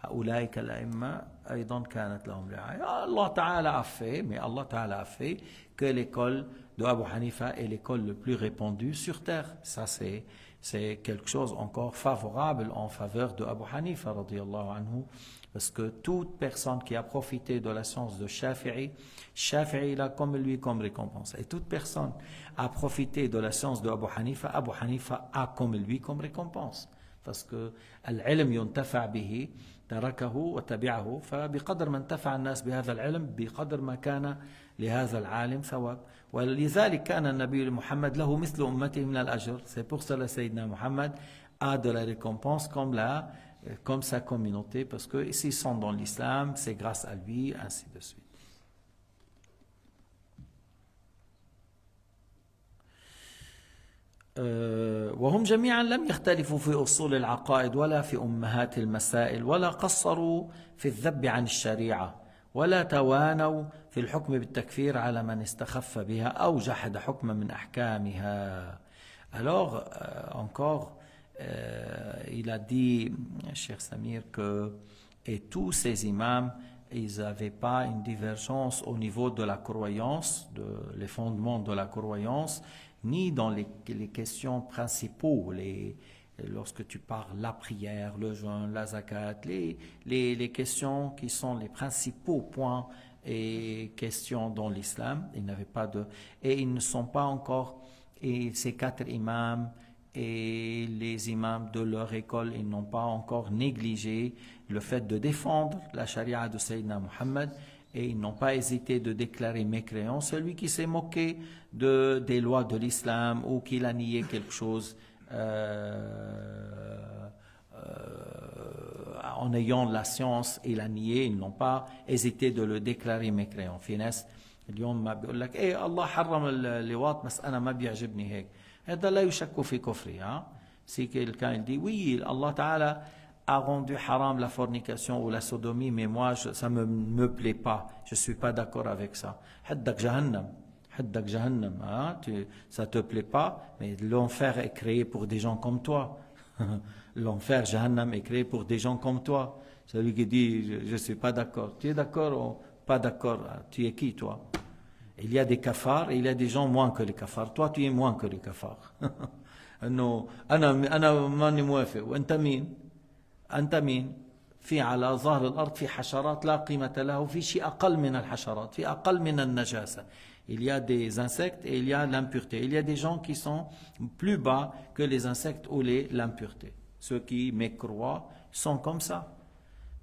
أولئك الأئمة أيضا كانت لهم رعاية. Allah Ta'ala a fait, mais Allah Ta'ala a fait que l'école de Abu Hanifa est l'école le plus répandue sur terre. Ça c'est quelque chose encore favorable en faveur de Abu Hanifa radiyallahu anhu, parce que toute personne qui a profité de la science de Shafi'i, Shafi'i l'a comme lui comme récompense. Et toute personne a profité de la science de Abu Hanifa a comme lui comme récompense. Parce que العلم ينتفع به تركه وتبعه فبقدر ما انتفع الناس بهذا العلم بقدر ما كان لهذا العالم ثواب ولذلك كان النبي محمد له مثل أمته من الأجر. C'est pour cela Sayyidina Muhammad a de la récompense comme sa communauté, parce que s'ils sont dans l'islam, c'est grâce à lui, ainsi de suite. وهم جميعا لم يختلفوا في أصول العقائد ولا في أمهات المسائل ولا قصروا في الذب عن الشريعة ولا توانوا في الحكم بالتكفير على من استخف بها أو جحد حكما من أحكامها. Alors, encore, il a dit, Cheikh Samir, que et tous ces imams, ils n'avaient pas une divergence au niveau de la croyance, les fondements de la croyance, ni dans les questions principaux, lorsque tu parles la prière, le jeûne, la zakat, les questions qui sont les principaux points et questions dans l'islam, ils n'avaient pas et ils ne sont pas encore, et ces 4 imams et les imams de leur école, ils n'ont pas encore négligé le fait de défendre la charia de Sayyidina Muhammad, et ils n'ont pas hésité de déclarer mécréant celui qui s'est moqué des lois de l'islam ou qui a nié quelque chose en ayant la science, il a nié, ils n'ont pas hésité de le déclarer mécréant. في ناس اليوم ما بيقول لك ايه الله حرم اللواط بس انا ما بيعجبني هيك. هذا لا يشك في كفره. Si quelqu'un dit oui, Allah Ta'ala a rendu haram la fornication ou la sodomie, mais moi ça me plaît pas, je suis pas d'accord avec ça. Haddak jahannam, ça te plaît pas, mais l'enfer est créé pour des gens comme toi. L'enfer jahannam est créé pour des gens comme toi. Celui qui dit je suis pas d'accord, tu es d'accord ou pas d'accord, tu es qui toi? Il y a des kafars et il y a des gens moins que les kafars. Toi tu es moins que les kafars. انه انا ماني موافق وانت مين؟ أنت مين؟ في على ظهر الأرض في حشرات لا قيمة له في شيء أقل من الحشرات في أقل من النجاسة. Il y a des insectes et il y a l'impureté. Il y a des gens qui sont plus bas que les insectes ou l'impureté. Ceux qui mécroient sont comme ça.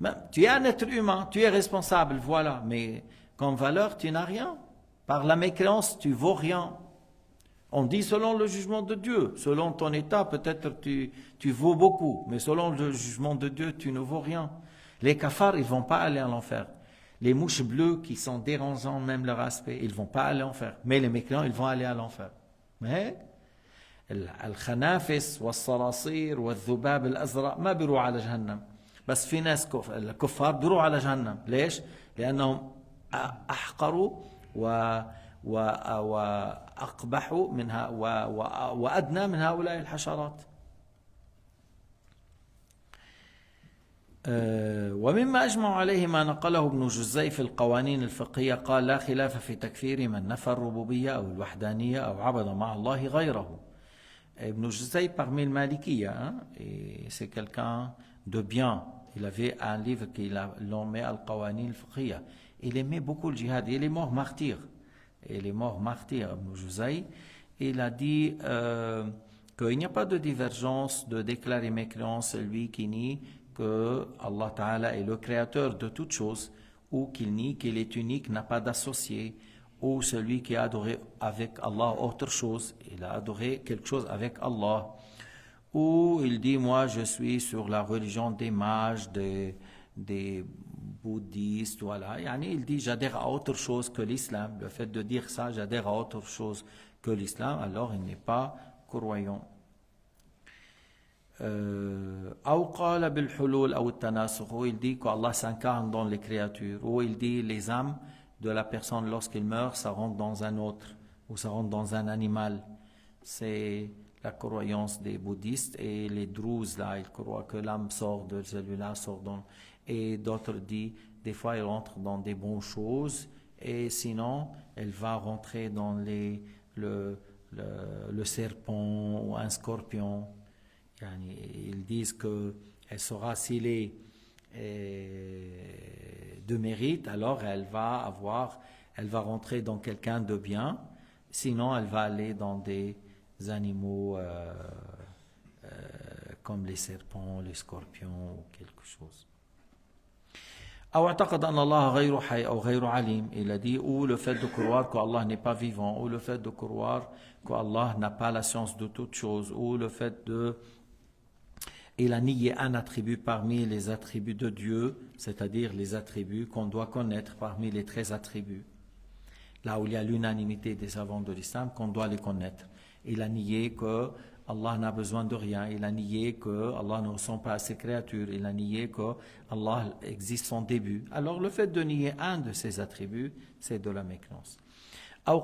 Mais tu es un être humain, tu es responsable, voilà. Mais comme valeur, tu n'as rien. Par la mécréance, tu vaux rien. On dit selon le jugement de Dieu, selon ton état, peut-être tu vaux beaucoup, mais selon le jugement de Dieu, tu ne vaux rien. Les cafards, ils ne vont pas aller en enfer. Les mouches bleues qui sont dérangeantes, même leur aspect, ils ne vont pas aller en enfer. Mais les mécréants, ils vont aller à l'enfer. Mais الخنافس والصراصير والذباب الأزرق ما بيروح على جهنم. بس في ناس الكفار بيروحوا على جهنم. ليش؟ لأنهم أحقروا وأقبحوا منها وأدنى من هؤلاء الحشرات. ومما أجمع عليه ما نقله ابن جزي في القوانين الفقهية، قال: لا خلاف في تكفير من نفى الربوبية أو الوحدانية أو عبد مع الله غيره. Ibn Juzay parmi le Malikiya, hein, et c'est quelqu'un de bien. Il avait un livre qu'il a nommé Al-Qawanin al-Fiqhiyya. Il aimait beaucoup le djihad. Il est mort martyr. Il est mort martyr, Ibn Juzay. Il a dit qu'il n'y a pas de divergence de déclarer mécréant celui qui nie que Allah Ta'ala est le créateur de toutes choses, ou qu'il nie qu'il est unique, n'a pas d'associé, ou celui qui a adoré avec Allah autre chose, il a adoré quelque chose avec Allah, ou il dit: moi je suis sur la religion des mages, des bouddhistes, voilà. Yani, il dit: j'adhère à autre chose que l'islam. Le fait de dire ça, j'adhère à autre chose que l'islam, alors il n'est pas croyant. أو قال بالحلول أو التناسخ, où il dit qu'Allah s'incarne dans les créatures, ou il dit les âmes de la personne lorsqu'il meurt, ça rentre dans un autre, ou ça rentre dans un animal. C'est la croyance des bouddhistes, et les druzes là, ils croient que l'âme sort de celui-là, sort dans, et d'autres disent des fois elle rentre dans des bonnes choses, et sinon elle va rentrer dans le serpent ou un scorpion. Ils disent qu'elle sera, s'il est de mérite, alors elle va rentrer dans quelqu'un de bien, sinon elle va aller dans des animaux comme les serpents, les scorpions ou quelque chose. Il a dit, ou le fait de croire qu'Allah n'est pas vivant, ou le fait de croire qu'Allah n'a pas la science de toutes choses, ou le fait de... Il a nié un attribut parmi les attributs de Dieu, c'est-à-dire les attributs qu'on doit connaître parmi les 13 attributs. Là où il y a l'unanimité des savants de l'islam, qu'on doit les connaître. Il a nié que Allah n'a besoin de rien. Il a nié que Allah ne ressemble pas à ses créatures. Il a nié que Allah existe son début. Alors le fait de nier un de ces attributs, c'est de la mécréance. Ou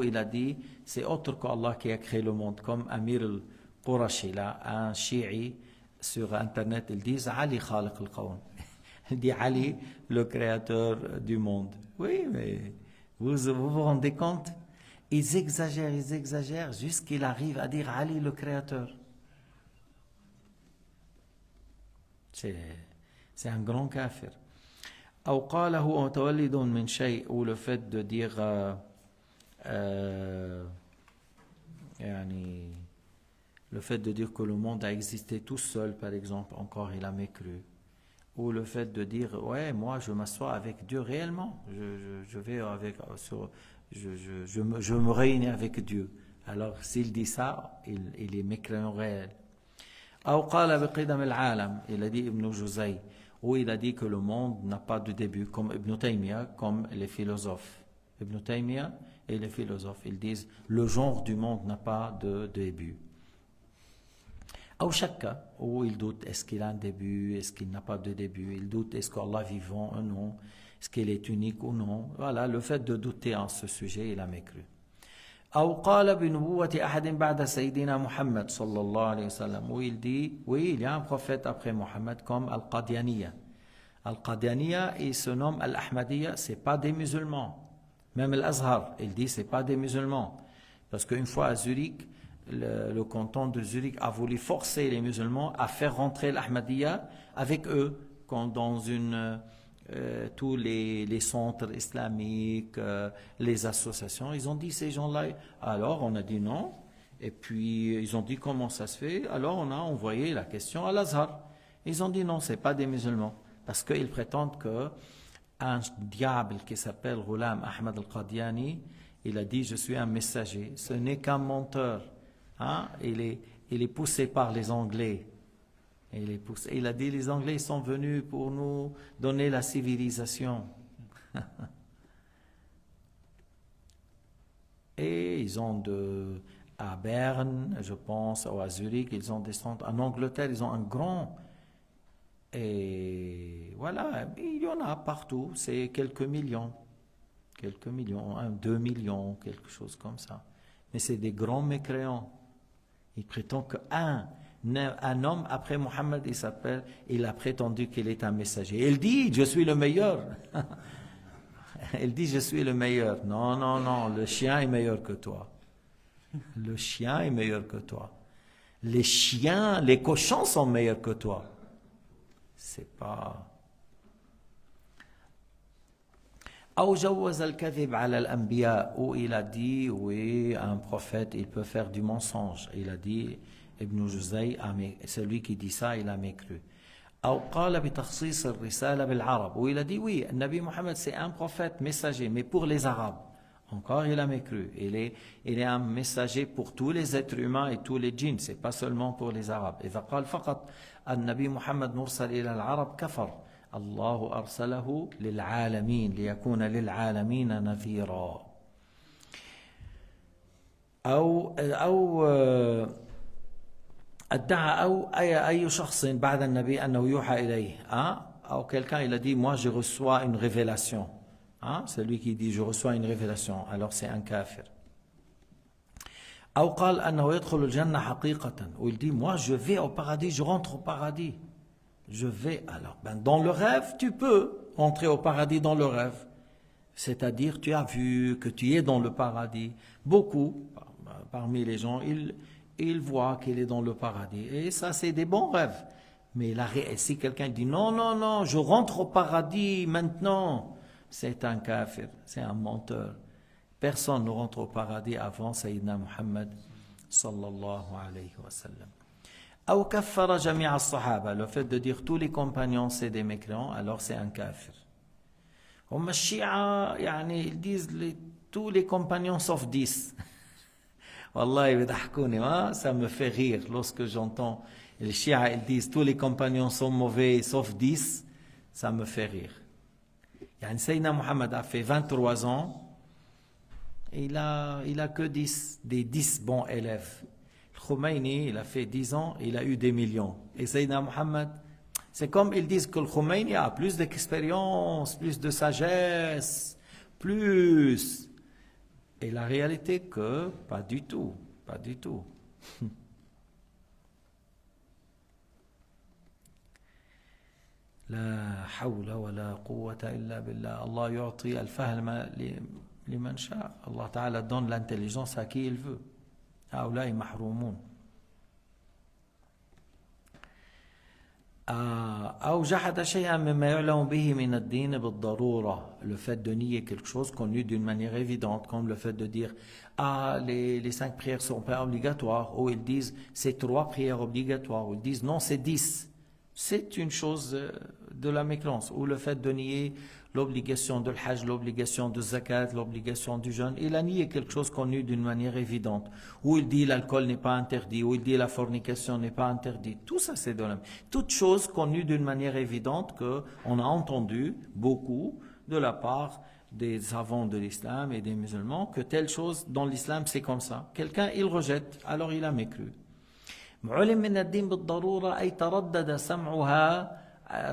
il a dit, c'est autre qu'Allah qui a créé le monde, comme Amir al-Qurashi, là, un chi'i sur internet, ils disent Ali khaliq al-qawn. Il dit Ali, le créateur du monde. Oui, mais vous rendez compte? Ils exagèrent jusqu'il arrive à dire Ali, le créateur. C'est un grand kafir. أو قال هو متولد من شيء, ou le fait de dire le fait de dire que le monde a existé tout seul, par exemple, encore il a mécru. Ou le fait de dire ouais, moi je m'assois avec Dieu réellement, je vais avec je me réunis avec Dieu. Alors s'il dit ça, il est mécréant réel. أو قال بقدم العالم, il a dit Ibn Juzay, où il a dit que le monde n'a pas de début, comme Ibn Taymiyyah, comme les philosophes. Ibn Taymiyyah et les philosophes, ils disent le genre du monde n'a pas de début. Ou shakka, où il doute, est-ce qu'il a un début, est-ce qu'il n'a pas de début, il doute, est-ce qu'Allah est vivant ou non, est-ce qu'il est unique ou non. Voilà, le fait de douter en ce sujet, il a mécru. أو قال بنبوة أحد بعد سيدنا محمد صلى الله عليه وسلم, où il dit oui, il y a un prophète après Mohammed, comme Al-Qadianiya. Al-Qadianiya, il se nomme Al-Ahmadiyya, c'est pas des musulmans. Même Al-Azhar, il dit c'est pas des musulmans, parce qu'une fois à Zurich, le canton de Zurich a voulu forcer les musulmans à faire rentrer l'Ahmadiyya avec eux, dans tous les centres islamiques, les associations. Ils ont dit ces gens-là. Alors on a dit non. Et puis ils ont dit comment ça se fait. Alors on a envoyé la question à l'Azhar. Ils ont dit non, c'est pas des musulmans, parce qu'ils prétendent que un diable qui s'appelle Ghulam Ahmad al-Qadiani, il a dit je suis un messager. Ce n'est qu'un menteur. Hein? Il est poussé par les Anglais. Il a dit les Anglais sont venus pour nous donner la civilisation. Et ils ont à Berne, je pense, ou à Zurich, ils ont des centres. En Angleterre, ils ont un grand Et voilà, il y en a partout, c'est quelques millions, 2 millions, quelque chose comme ça. Mais c'est des grands mécréants. Il prétend un homme après Mohammed, il a prétendu qu'il est un messager. Il dit, je suis le meilleur. Il dit, je suis le meilleur. Non, non, non, le chien est meilleur que toi. Le chien est meilleur que toi. Les chiens, les cochons sont meilleurs que toi. C'est pas... أو جوز الكذب على الأنبياء, où il a dit, oui, un prophète, il peut faire du mensonge. Il a dit, Ibn Juzay, celui qui dit ça, il a mécru. أو قال بتخصيص الرسالة بالعرب, où il a dit, oui, Nabi Muhammad c'est un prophète messager, mais pour les Arabes. Encore, il a mécru. Il est un messager pour tous les êtres humains et tous les djinns, c'est pas seulement pour les Arabes. إذا قال فقط النبي محمد مرسل إلى العرب كفر. الله أرسله للعالمين ليكون للعالمين نذيرا. أو ادعى أي شخص بعد النبي أنه يوحى إليه. أو quelqu'un il a dit, moi je reçois une révélation. Celui qui dit je reçois une révélation, alors c'est un kafir. أو قال أنه يدخل الجنة حقيقة. Ou il dit, moi je vais au paradis, je rentre au paradis. Je vais alors. Dans le rêve, tu peux rentrer au paradis dans le rêve. C'est-à-dire, tu as vu que tu es dans le paradis. Beaucoup, parmi les gens, ils voient qu'il est dans le paradis. Et ça, c'est des bons rêves. Mais si quelqu'un dit, non, non, non, je rentre au paradis maintenant, c'est un kafir, c'est un menteur. Personne ne rentre au paradis avant Sayyidina Muhammad sallallahu alayhi wa sallam. أو كفر جميع الصحابة, le fait de dire tous les compagnons c'est des mécréants, alors c'est un kafir. هم الشيعة يعني ils disent tous les compagnons sauf 10. Wallah, بيضحكوني, ça me fait rire lorsque j'entends les Shia, ils disent tous les compagnons sont mauvais sauf 10, ça me fait rire. يعني Sayyidina Muhammad a fait 23 ans, il a que 10, des 10 bons élèves. Khomeini, il a fait 10 ans, il a eu des millions. Et Sayyidina Muhammad, c'est comme ils disent que le Khomeini a plus d'expérience, plus de sagesse, plus. Et la réalité que, pas du tout, pas du tout. La hawla wa la quwwata illa billah. Allah yu'ti al-fahma liman sha. Allah Ta'ala donne l'intelligence à qui il veut. هؤلاء محرومون. أو جحد شيئا مما يعلم به من الدين بالضرورة, le fait de nier quelque chose connu d'une manière évidente, comme le fait de dire les 5 prières sont pas obligatoires, ou ils disent c'est 3 prières obligatoires, ou ils disent non c'est 10. C'est une chose de la mécréance, ou le fait de nier l'obligation de l'hajj, l'obligation de zakat, l'obligation du jeûne. Il a nié quelque chose connu d'une manière évidente. Ou il dit l'alcool n'est pas interdit, ou il dit la fornication n'est pas interdite. Tout ça, c'est de la... Toute chose connue d'une manière évidente qu'on a entendu beaucoup de la part des savants de l'islam et des musulmans, que telle chose dans l'islam, c'est comme ça. Quelqu'un, il rejette, alors il a mécru. معلم من الدين بالضرورة أي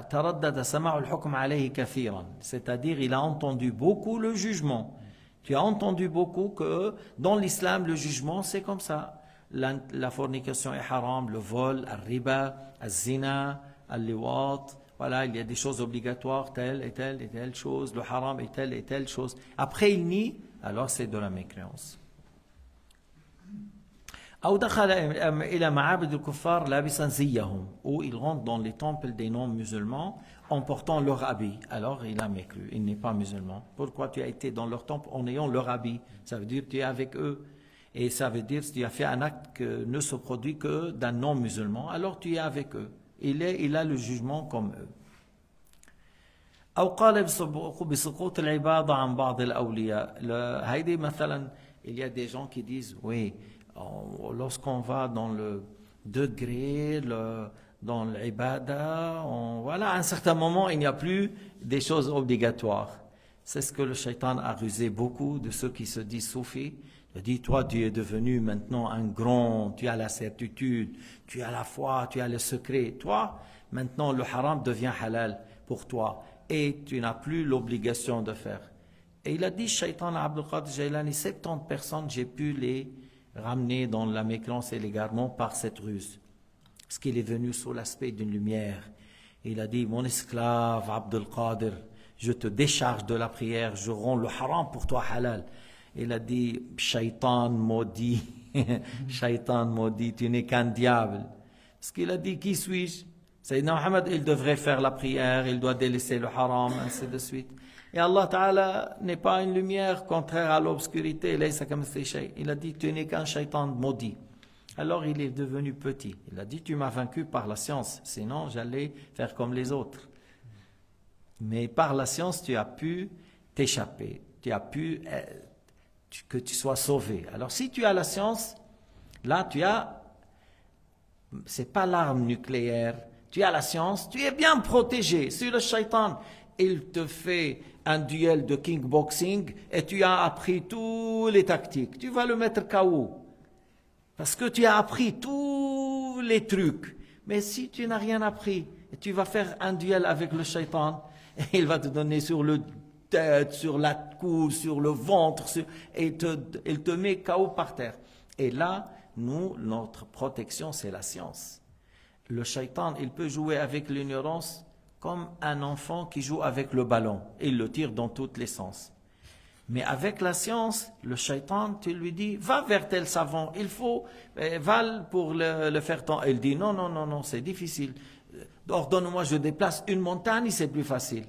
تردد سماع الحكم عليه كثيرا, c'est-à-dire il a entendu beaucoup le jugement. Tu as entendu beaucoup que dans l'islam le jugement c'est comme ça. La fornication est haram, le vol, le riba, le zina, le liwat, voilà, il y a des choses obligatoires, telle et telle et telle chose, le haram est telle et telle chose. Après il nie, alors c'est de la mécréance. أو دخل إلى معابد الكفار لابسا زيهم, ou il rentre dans les temples des non-musulmans en portant leur habit. Alors il a mécru, il n'est pas musulman. Pourquoi tu as été dans leur temple en ayant leur habit? Ça veut dire que tu es avec eux. Et ça veut dire que tu as fait un acte qui ne se produit que d'un non-musulman, alors tu es avec eux. Il a le jugement comme eux. أو قال بسقوط العبادة عن بعض الأولياء. هيدي مثلا, il y a des gens qui disent oui, lorsqu'on va dans le degré, dans l'ibada, voilà, à un certain moment, il n'y a plus des choses obligatoires. C'est ce que le shaitan a rusé beaucoup de ceux qui se disent soufis. Il dit, toi, tu es devenu maintenant un grand, tu as la certitude, tu as la foi, tu as le secret. Toi, maintenant le haram devient halal pour toi et tu n'as plus l'obligation de faire. Et il a dit, Shaitan à Abdul Qadir Jailani, 70 personnes, j'ai pu les ramener dans la mécréance et l'égarement par cette ruse. Parce qu'il est venu sous l'aspect d'une lumière. Et il a dit, mon esclave Abdul Qadir, je te décharge de la prière, je rends le haram pour toi halal. Il a dit, Shaitan maudit, Shaitan maudit, tu n'es qu'un diable. Parce qu'il a dit, qui suis-je? Sayyidina Muhammad, il devrait faire la prière, il doit délaisser le haram, ainsi de suite. Et Allah Ta'ala n'est pas une lumière contraire à l'obscurité. Il a dit, tu n'es qu'un shaitan maudit. Alors il est devenu petit. Il a dit, tu m'as vaincu par la science, sinon j'allais faire comme les autres. Mais par la science, tu as pu t'échapper, tu as pu que tu sois sauvé. Alors si tu as la science, là tu as, c'est pas l'arme nucléaire, tu as la science, tu es bien protégé. Si le shaitan, il te fait un duel de kickboxing et tu as appris toutes les tactiques, tu vas le mettre KO. Parce que tu as appris tous les trucs. Mais si tu n'as rien appris, et tu vas faire un duel avec le shaitan, et il va te donner sur le tête, sur la cou, sur le ventre, et il te met KO par terre. Et là, nous, notre protection, c'est la science. Le shaitan, il peut jouer avec l'ignorance comme un enfant qui joue avec le ballon. Il le tire dans tous les sens. Mais avec la science, le shaitan, tu lui dis, va vers tel savant, il faut, va pour le faire tant. Il dit, non, non, non, non, c'est difficile. Ordonne-moi, je déplace une montagne, c'est plus facile.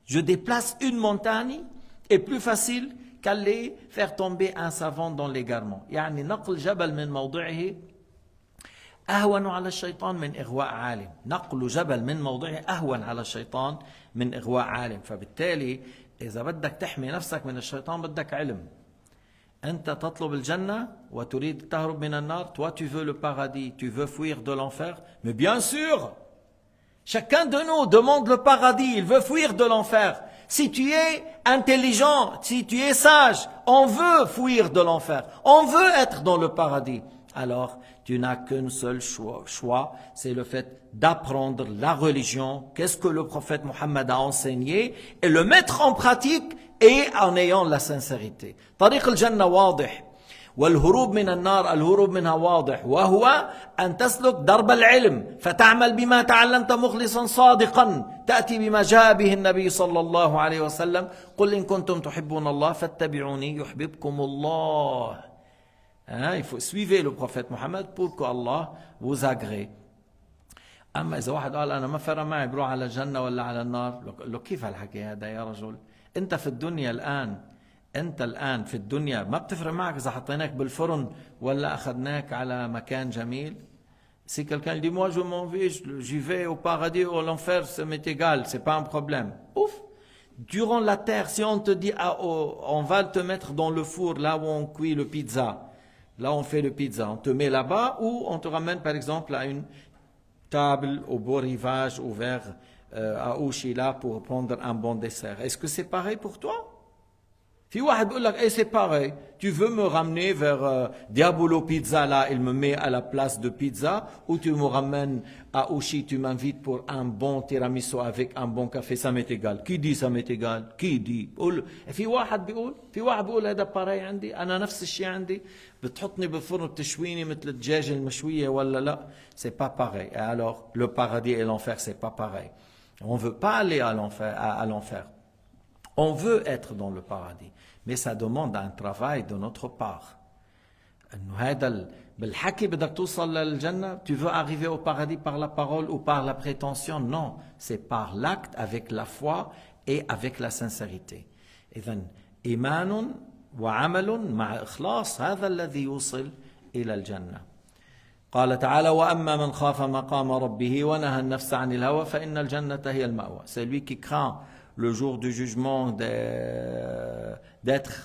Je déplace une montagne, est plus facile qu'aller faire tomber un savant dans l'égarement. يعني نقل جبل من موضعه أهون على الشيطان من إغواء عالم. نقل جبل من موضعه أهون على الشيطان من إغواء عالم. فبالتالي إذا بدك تحمي نفسك من الشيطان بدك علم. أنت تطلب الجنة وتريد تهرب من النار. Toi tu veux le paradis, tu veux fuir de l'enfer. Mais bien sûr, chacun de nous demande le paradis, il veut fuir de l'enfer. Si tu es intelligent, si tu es sage, on veut fuir de l'enfer. On veut être dans le paradis. Alors, tu n'as qu'un seul choix, c'est le fait d'apprendre la religion, qu'est-ce que le prophète Mohammed a enseigné, et le mettre en pratique et en ayant la sincérité. طريق الجنة واضح والهروب من النار الهروب منها واضح وهو أن تسلك درب العلم فتعمل بما تعلمت مخلصا صادقا تأتي بما جاء به النبي صلى الله عليه وسلم قل إن كنتم تحبون الله فاتبعوني يحببكم الله. Il faut suivre le prophète Mohammed pour que Allah vous agrée. أما إذا واحد قال أنا ما فرق معي بروح على الجنة ولا على النار، لو كيف هالحكي هذا يا رجل؟ أنت في الدنيا الآن، أنت الآن في الدنيا ما بتفرق معك إذا حطيناك بالفرن ولا أخذناك على مكان جميل. Si quelqu'un dit moi je m'en vais, j'y vais au paradis ou à l'enfer, ça m'est égal, c'est pas un problème. Ouf! Durant la terre, si on te dit on va te mettre dans le four là où on cuit le pizza. Là, on fait le pizza. On te met là-bas ou on te ramène, par exemple, à une table au beau rivage ouvert à Ouchila pour prendre un bon dessert. Est-ce que c'est pareil pour toi? في واحد بيقول لك ايه c'est pareil. Tu veux me ramener vers Diabolo Pizza là, il me met à la place de pizza, ou tu me ramènes à Ouchi, tu m'invites pour un bon tiramisu avec un bon café, ça m'est égal. Qui dit ça m'est égal? Qui dit? في واحد بيقول هذا pareil عندي، أنا نفس الشيء عندي، بتحطني بالفرن بتشويني مثل الدجاجة المشوية ولا لا؟ C'est pas pareil. Alors le paradis et l'enfer c'est pas pareil. On veut pas aller à l'enfer. On veut être dans le paradis, mais ça demande un travail de notre part. Tu veux arriver au paradis par la parole ou par la prétention? Non, c'est par l'acte, avec la foi et avec la sincérité. إذن إيمان وعمل مع إخلاص هذا الذي يوصل إلى الجنة. قال تعالى وأما من خاف مقام ربه ونهى النفس عن الهوى فإن الجنة هي المأوى. C'est lui qui craint le jour du jugement d'être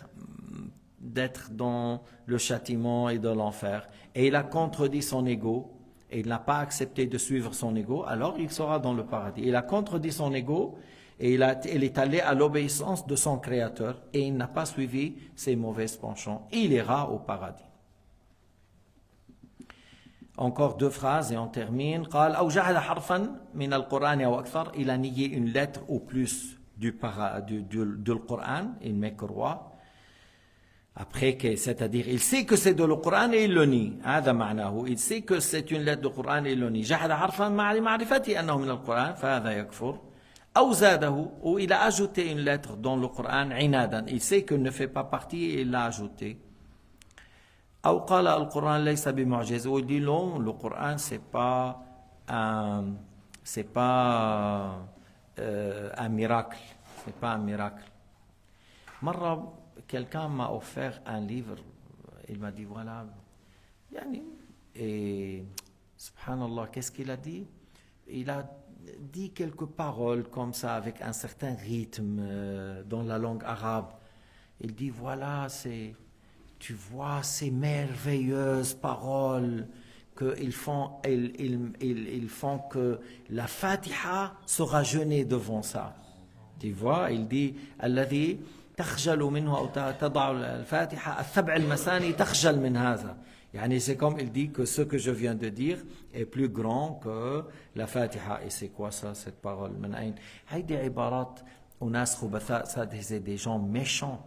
dans le châtiment et de l'enfer. Et il a contredit son ego, et il n'a pas accepté de suivre son ego, alors il sera dans le paradis. Il a contredit son ego, et il est allé à l'obéissance de son Créateur, et il n'a pas suivi ses mauvais penchants. Il ira au paradis. Encore 2 phrases et on termine. قال أو جعل حرفا من القرآن أو أكثر. Il a nié une lettre ou plus du Coran. Il met croix. Après, c'est-à-dire, il sait que c'est de le Coran et il le nie. هذا معناه. Il sait que c'est une lettre du Coran et il le nie. جعل حرفا مع معرفته أنه من القرآن فهذا يكفر. أو زاده, ou il a ajouté une lettre dans le Coran عنادا. Il sait qu'elle ne fait pas partie et il l'a ajouté. أو قال القرآن ليس بمعجز. Ou il dit non, le Coran c'est pas un miracle. C'est pas un miracle. مرة quelqu'un m'a offert un livre. Il m'a dit voilà. Et subhanallah, qu'est-ce qu'il a dit? Il a dit quelques paroles comme ça avec un certain rythme dans la langue arabe. Il dit voilà, tu vois ces merveilleuses paroles qu'ils font, ils font que la Fatiha sera jeûnée devant ça. Tu vois, il dit الذي تخجل منه أو تضع الفاتحة السبع المثاني تخجل من هذا. يعني c'est comme il dit que ce que je viens de dire est plus grand que la Fatiha. Et c'est quoi ça, cette parole? من أين؟ هيدي عبارات أناس خبثاء. Ça, c'est des gens méchants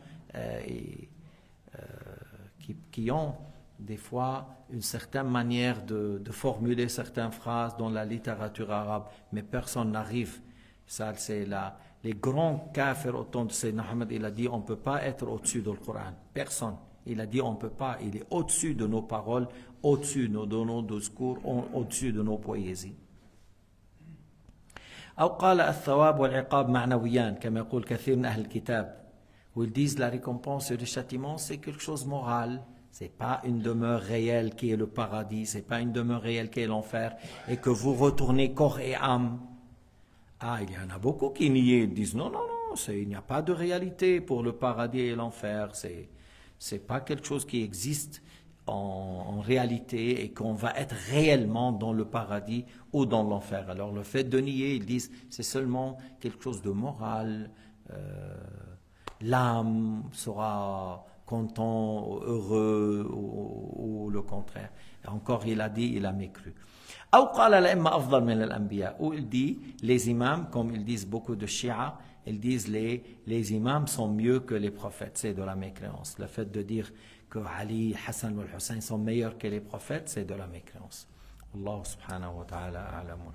qui ont des fois une certaine manière de formuler certaines phrases dans la littérature arabe, mais personne n'arrive. Ça, c'est les grands kafirs au temps de Sayyidina Muhammad. Il a dit on ne peut pas être au-dessus du Coran. Personne. Il a dit on ne peut pas. Il est au-dessus de nos paroles, au-dessus de nos discours, au-dessus de nos poésies. أو قال الثواب والعقاب معنويان كما يقول كثير من أهل الكتاب. Où ils disent la récompense et le châtiment, c'est quelque chose de moral. C'est pas une demeure réelle qui est le paradis, c'est pas une demeure réelle qui est l'enfer, et que vous retournez corps et âme. Ah, il y en a beaucoup qui nient, ils disent non, il n'y a pas de réalité pour le paradis et l'enfer. C'est pas quelque chose qui existe en réalité et qu'on va être réellement dans le paradis ou dans l'enfer. Alors le fait de nier, ils disent c'est seulement quelque chose de moral. L'âme sera content, heureux ou le contraire. Et encore, il a dit, il a mécru. أو قال الأئمة أفضل من الأنبياء. Ou il dit, les imams, comme ils disent beaucoup de Shia, ils disent les imams sont mieux que les prophètes. C'est de la mécréance. Le fait de dire que Ali, Hassan ou Hussein sont meilleurs que les prophètes, c'est de la mécréance. Allah subhanahu wa ta'ala a'lam wa